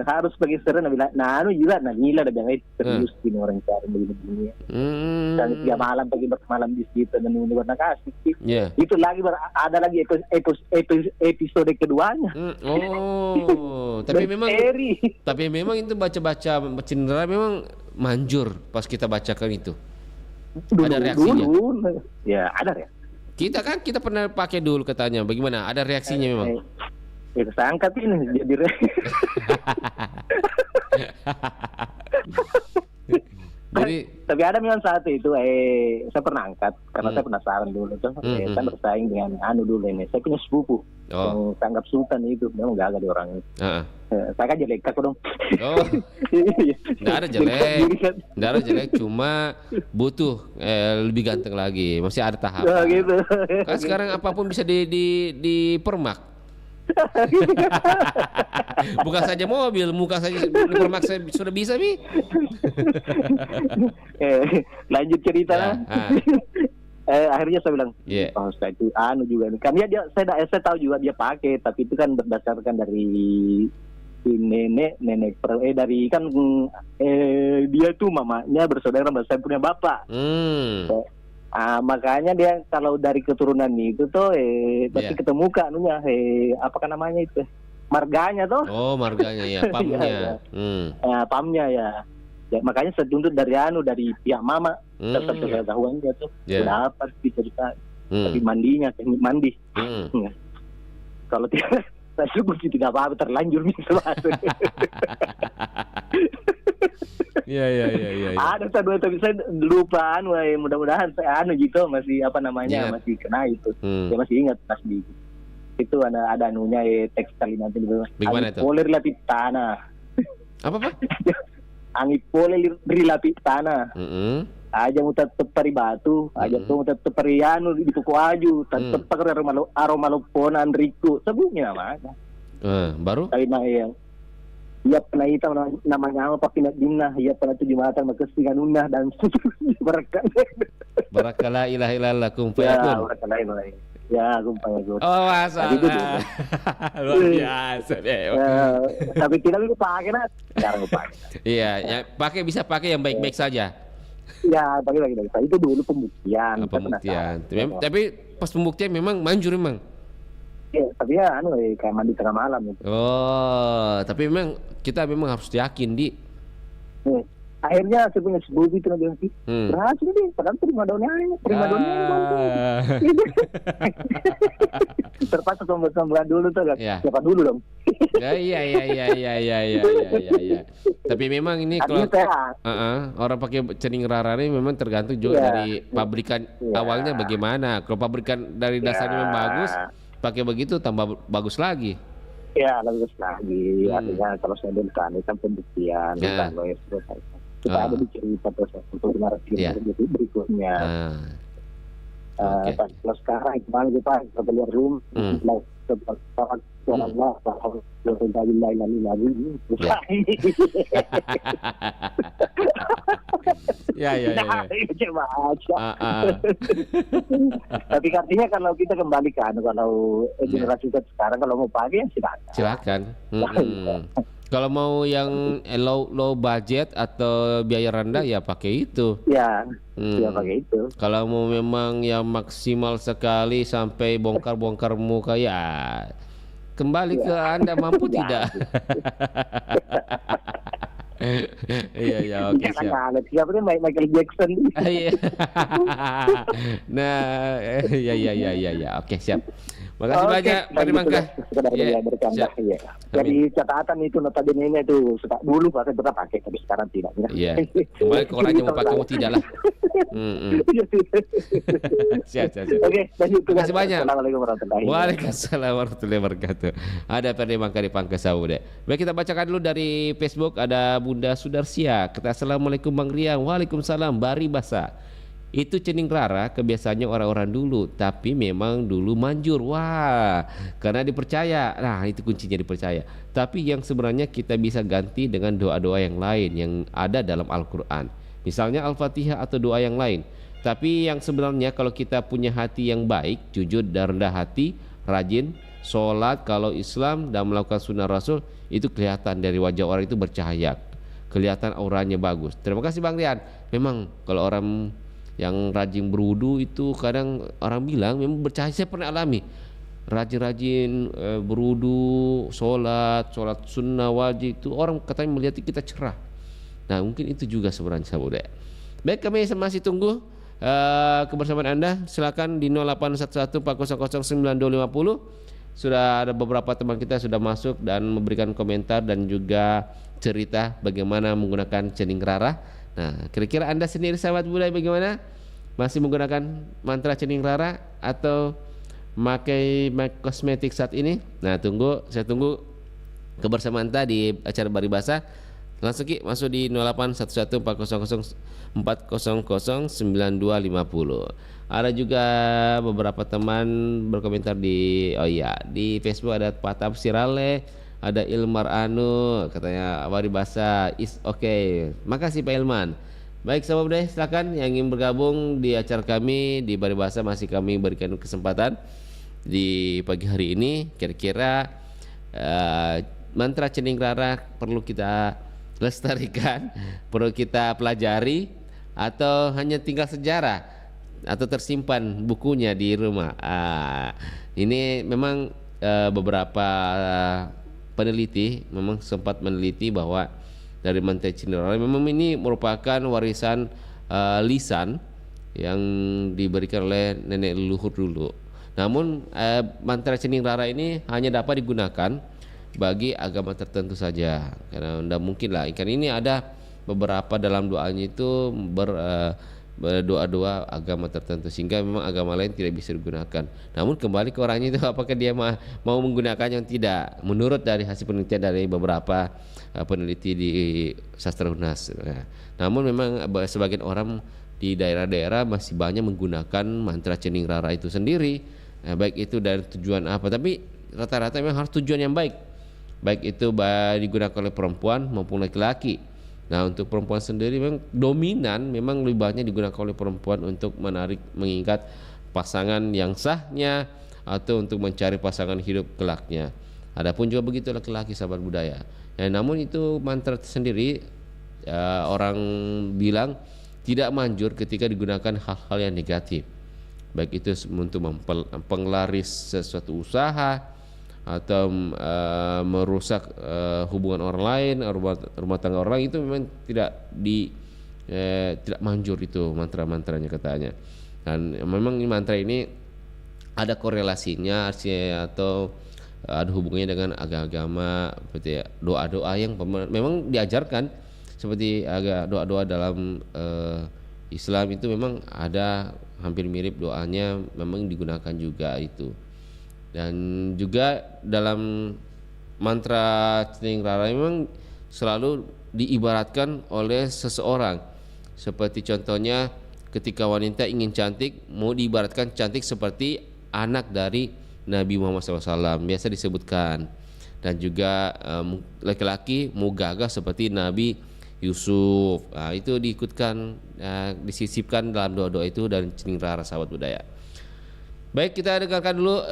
Harus pergi sering juga nila ada bilang serius ini orang cari begini. Dan tiap malam pergi bermalam di situ dan menunggu warna kasih. Itu lagi ada lagi episode keduanya. Tapi memang itu baca-baca cendera memang manjur pas kita bacakan itu. Ada reaksinya. Ya ada ya. Kita pernah pakai dulu katanya. Bagaimana? Ada reaksinya memang. Saya angkat ini jadi tapi ada memang satu itu saya pernah angkat karena saya penasaran dulu tuh. Saya bersaing dengan dulu ini. Saya punya sepupu yang tanggap sultan itu memang gagah di orang itu. Saya kan jelek aku dong. Oh, nggak ada jelek, cuma butuh lebih ganteng lagi. Masih ada tahap. Gitu. Kan sekarang apapun bisa dipermak. Bukan saja mobil, muka saja dipermak sudah bisa, Bi. Lanjut cerita. Akhirnya saya bilang, oh saya itu juga nih. Kan saya tahu juga dia pakai, tapi itu kan berdasarkan dari nenek dari kan dia tuh mamanya bersaudara sama saya punya bapak. Makanya dia kalau dari keturunan itu tuh berarti ketemu kanunya apa kan namanya itu marganya tuh. Oh, marganya ya, pamnya. Pamnya ya. Makanya saya tuntut dari pihak mama tetap pengetahuannya tuh dapat dicerita tapi mandinya teknik mandi. Kalau tidak saya sebut tidak apa-apa terlanjur bisa masuk. Iya. Ada dua tapi saya lupa mudah-mudahan saya gitu masih apa namanya masih kena itu. Saya masih ingat pas di itu ada anunya teks kalimat itu. Bagaimana itu? Poler lapis tanah. Apa? Angin poler lapis tanah. Aja mau tetep pari batu, aja tuh mau tetep pari di pokok aju, tetep pakai aroma loponan riku, sebutnya mana? Baru? Tapi yang ia pernah itu namanya apa pindah ia pernah 7 mata makasih unah dan berkat. Barakala ilaha illallah kumpayakun. Ya, kumpayakun. Oh, masalah. Luar biasa deh. Tapi tidak lu pakai sekarang pakai. Iya, ya pakai bisa pakai yang baik-baik saja. Ya, bagi itu dulu pembuktian. Tapi pas pembuktian memang manjur memang. Iya, tapi ya kayak mandi tengah malam itu. Oh, tapi memang kita harus yakin di. Akhirnya saya punya sebuah itu nanti berhasil deh, padahal prima donnya terpaksa sombong dulu tuh kan. Siapa dulu dong? Iya. Tapi memang ini kalau orang pakai cening rara ini memang tergantung juga dari pabrikan awalnya bagaimana. Kalau pabrikan dari dasarnya memang bagus, pakai begitu tambah bagus lagi. Ya, bagus lagi. Artinya kalau saya kan itu pembuktian kita ada di cerita terus untuk narasi berikutnya. Kalau sekarang kemarin kita keluar rumah, Tapi artinya kalau kita kembalikan kalau generasi sekarang kalau mau pakai silakan. Kalau mau yang low budget atau biaya rendah ya pakai itu. Ya pakai itu. Kalau mau memang yang maksimal sekali sampai bongkar muka ya kembali ke Anda mampu tidak. Iya oke siap. Siapa nih Michael Jackson? Nah iya oke siap. Makasih banyak Pak Dimangka. Jadi catatan itu notabene itu dulu saya pernah pakai tapi sekarang tidak. Iya. Kembali ke orang yang mau pakai mau tidak lah. Siap. Oke, terima kasih banyak. Assalamualaikum warahmatullahi wabarakatuh. Waalaikumsalam warahmatullahi wabarakatuh. Ada Pak Dimangka di Pangkasaude. Baik, kita bacakan dulu dari Facebook. Ada Bunda Sudarsia. Kata Assalamualaikum Bang Rian. Waalaikumsalam Bari Basa. Itu cening rara kebiasaannya orang-orang dulu, tapi memang dulu manjur. Wah, karena dipercaya. Nah, itu kuncinya dipercaya. Tapi yang sebenarnya kita bisa ganti dengan doa-doa yang lain yang ada dalam Al-Quran. Misalnya Al-Fatihah atau doa yang lain. Tapi yang sebenarnya kalau kita punya hati yang baik, jujur dan rendah hati, rajin sholat kalau Islam dan melakukan sunnah Rasul, itu kelihatan dari wajah orang itu bercahaya, kelihatan auranya bagus. Terima kasih Bang Rian. Memang kalau orang yang rajin berwudu itu kadang orang bilang memang bercahaya. Saya pernah alami rajin-rajin berwudu, sholat sunnah wajib itu orang katanya melihat kita cerah. Nah mungkin itu juga sebenarnya sahabat. Baik, kami masih tunggu kebersamaan Anda. Silakan di 0811400950. Sudah ada beberapa teman kita sudah masuk dan memberikan komentar dan juga cerita bagaimana menggunakan cening rara. Nah, kira-kira Anda sendiri sahabat budaya bagaimana? Masih menggunakan mantra cening rara atau pakai kosmetik saat ini? Nah, saya tunggu kebersamaan tadi acara Baribasa, langsung Ki masuk di 08114004009250. Ada juga beberapa teman berkomentar di di Facebook. Ada Pak Tafsirale, ada Ilmar Anu, katanya Baribasa is okay. Makasih Pak Ilman. Baik sahabat budaya, silakan yang ingin bergabung di acara kami di Baribasa, masih kami berikan kesempatan di pagi hari ini. Kira-kira mantra Ceningkrara perlu kita lestarikan, perlu kita pelajari, atau hanya tinggal sejarah atau tersimpan bukunya di rumah. Ini memang beberapa peneliti memang sempat meneliti bahwa dari mantra Ceningkrara memang ini merupakan warisan lisan yang diberikan oleh nenek leluhur dulu. Namun mantra Ceningkrara ini hanya dapat digunakan bagi agama tertentu saja, karena tidak mungkin lah. Ikan ini ada beberapa dalam doanya itu berdoa-doa agama tertentu, sehingga memang agama lain tidak bisa digunakan. Namun kembali ke orangnya itu, apakah dia mau menggunakannya yang tidak, menurut dari hasil penelitian dari beberapa peneliti di sastra UNAS. Namun memang sebagian orang di daerah-daerah masih banyak menggunakan mantra Ceningkrara itu sendiri, baik itu dari tujuan apa, tapi rata-rata memang harus tujuan yang baik itu digunakan oleh perempuan maupun laki-laki. Nah, untuk perempuan sendiri memang dominan, memang lebih banyak digunakan oleh perempuan untuk mengingat pasangan yang sahnya atau untuk mencari pasangan hidup kelaknya. Adapun juga begitu laki-laki sahabat budaya. Namun itu mantra sendiri orang bilang tidak manjur ketika digunakan hal-hal yang negatif, baik itu untuk mempenglaris sesuatu usaha atau merusak hubungan orang lain, rumah tangga orang lain. Itu memang tidak manjur itu mantra-mantranya katanya. Dan memang mantra ini ada korelasinya atau ada hubungannya dengan agama, seperti doa-doa yang memang diajarkan, seperti doa-doa dalam Islam itu memang ada hampir mirip doanya, memang digunakan juga itu. Dan juga dalam mantra Ceningkrara memang selalu diibaratkan oleh seseorang, seperti contohnya ketika wanita ingin cantik, mau diibaratkan cantik seperti anak dari Nabi Muhammad SAW, biasa disebutkan. Dan juga laki-laki mau gagah seperti Nabi Yusuf. Itu diikutkan, disisipkan dalam doa-doa itu dan Ceningkrara sahabat budaya. Baik, kita dengarkan dulu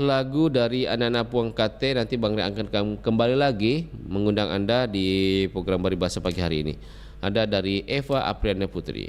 lagu dari anak-anak Puang Kate. Nanti Bang Ria akan kembali lagi mengundang Anda di program Baribasa pagi hari ini. Ada dari Eva Apriana Putri.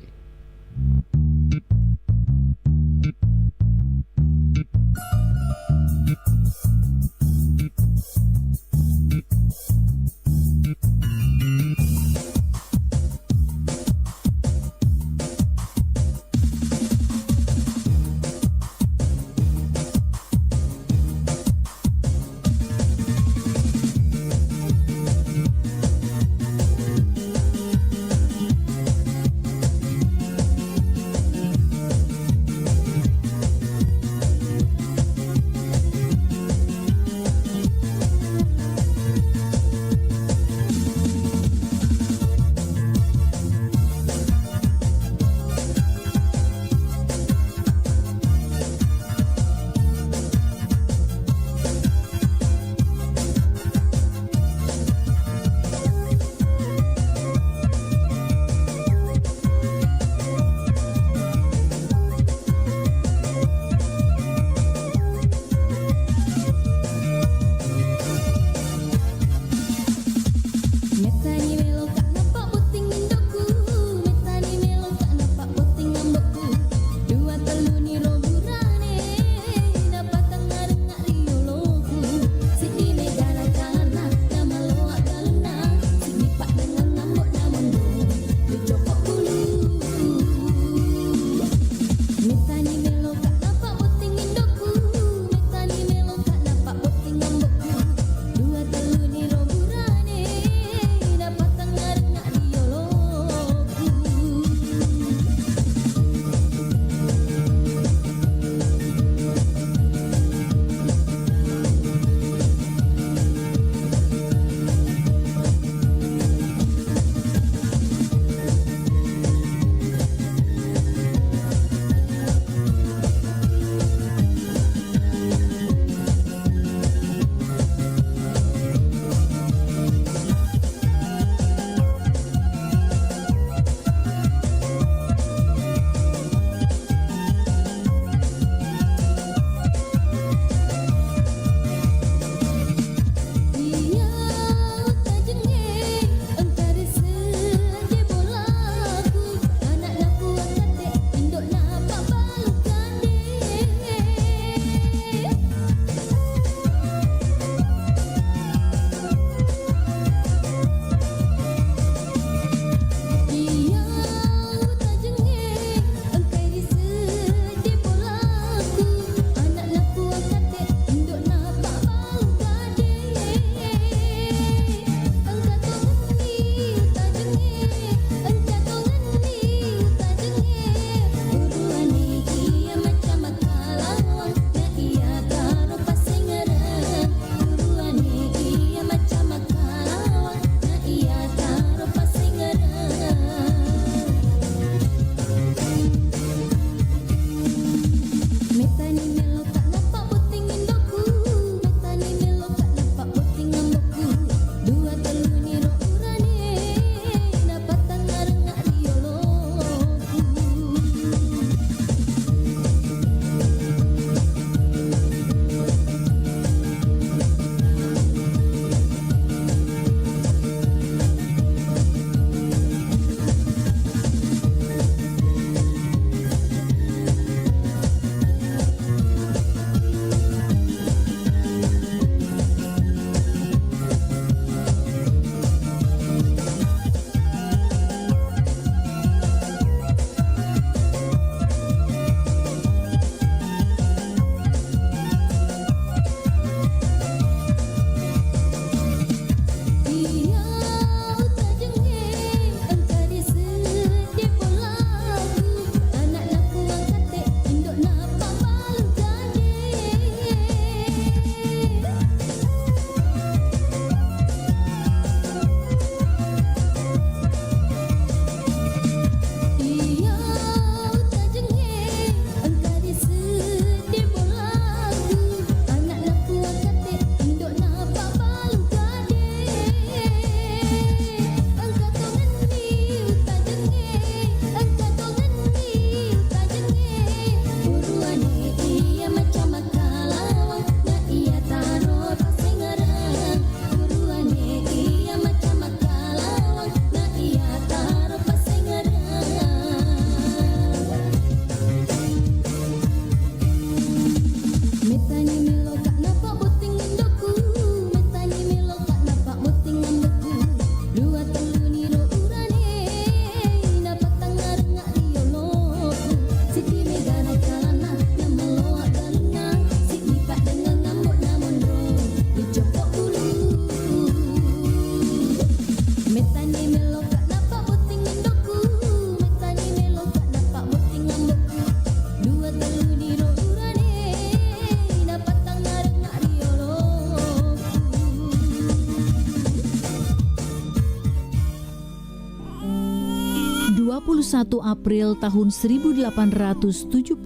21 April tahun 1879,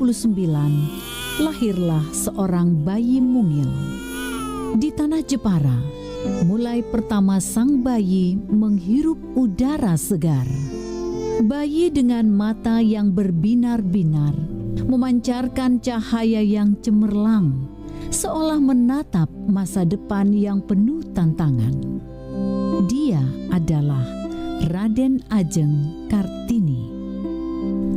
lahirlah seorang bayi mungil. Di tanah Jepara, mulai pertama sang bayi menghirup udara segar. Bayi dengan mata yang berbinar-binar, memancarkan cahaya yang cemerlang, seolah menatap masa depan yang penuh tantangan. Dia adalah Raden Ajeng Kartini.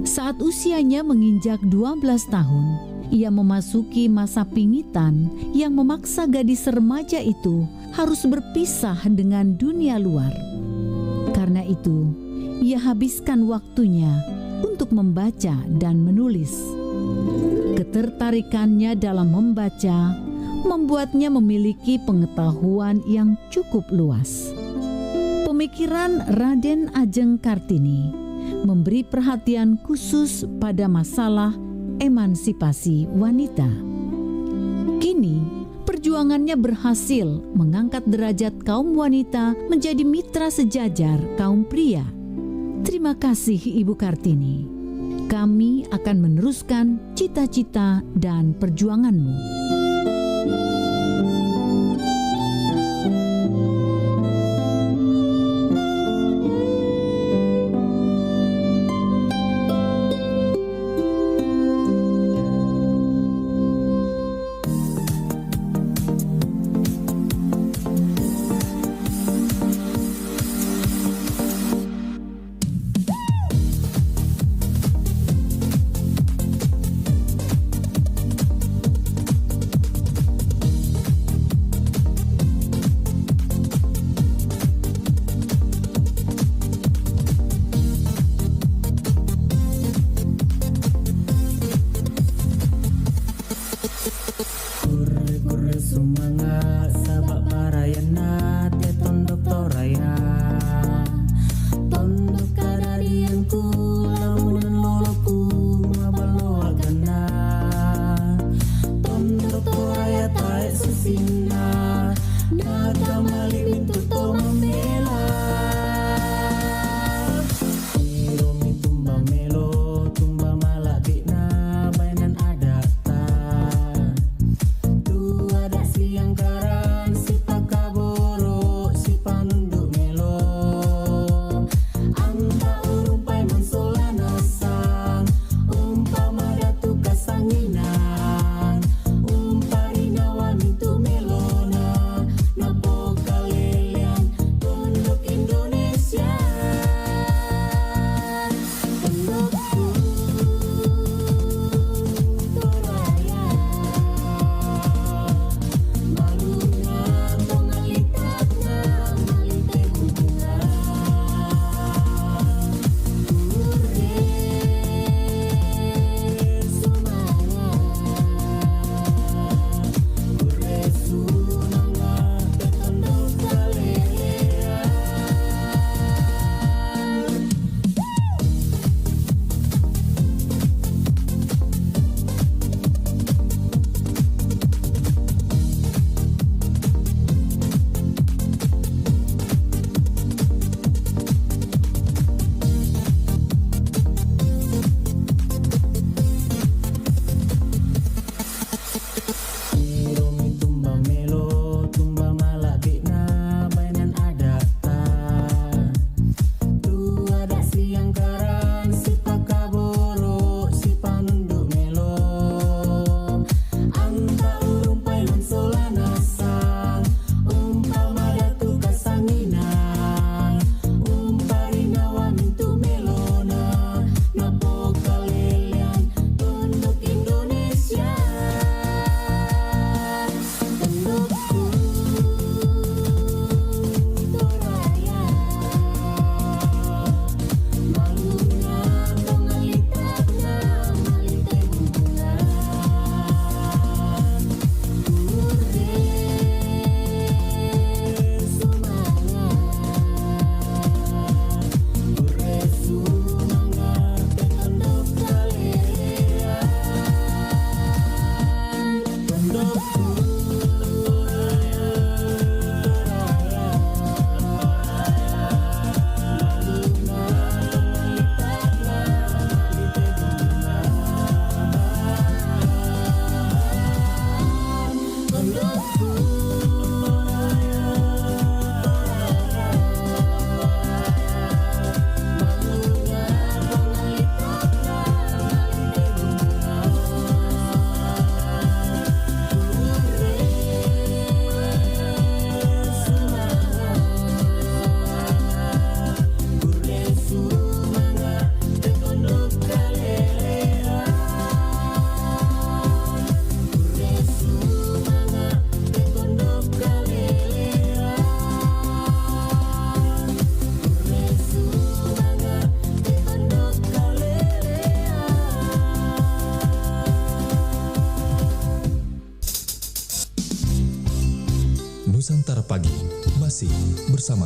Saat usianya menginjak 12 tahun, ia memasuki masa pingitan yang memaksa gadis remaja itu harus berpisah dengan dunia luar. Karena itu, ia habiskan waktunya untuk membaca dan menulis. Ketertarikannya dalam membaca membuatnya memiliki pengetahuan yang cukup luas. Pemikiran Raden Ajeng Kartini memberi perhatian khusus pada masalah emansipasi wanita. Kini, perjuangannya berhasil mengangkat derajat kaum wanita menjadi mitra sejajar kaum pria. Terima kasih Ibu Kartini. Kami akan meneruskan cita-cita dan perjuanganmu.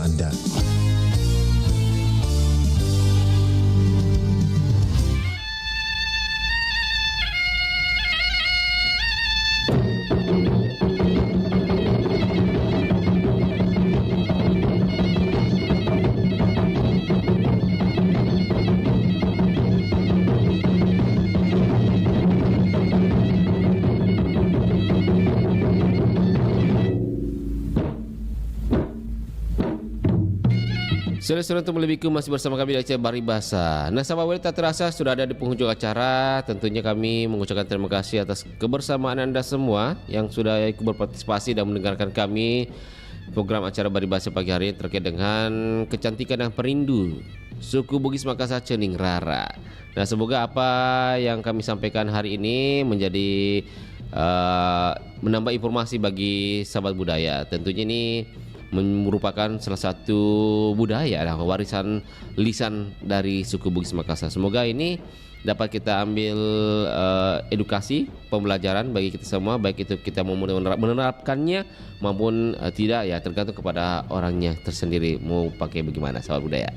Anda. Saudara-saudara untuk melebihku masih bersama kami di acara Baribasa. Nah, sahabat wanita terasa sudah ada di penghujung acara. Tentunya kami mengucapkan terima kasih atas kebersamaan Anda semua yang sudah ikut berpartisipasi dan mendengarkan kami program acara Baribasa pagi hari ini terkait dengan kecantikan yang perindu suku Bugis Makassar Cening Rara. Nah, semoga apa yang kami sampaikan hari ini menjadi menambah informasi bagi sahabat budaya. Tentunya ini merupakan salah satu budaya, warisan lisan dari suku Bugis Makassar. Semoga ini dapat kita ambil edukasi, pembelajaran bagi kita semua, baik itu kita mau menerapkannya maupun tidak, ya tergantung kepada orangnya tersendiri mau pakai bagaimana sahabat budaya.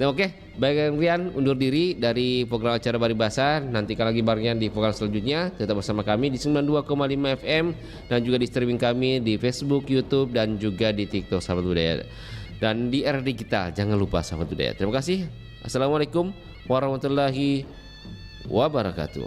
Nah, oke, baik Rian undur diri dari program acara Baribasa. Nantikan lagi barengnya di program selanjutnya. Tetap bersama kami di 92,5 FM dan juga di streaming kami di Facebook, YouTube dan juga di TikTok sahabat budaya. Dan di era digital jangan lupa sahabat budaya. Terima kasih. Assalamualaikum warahmatullahi wabarakatuh.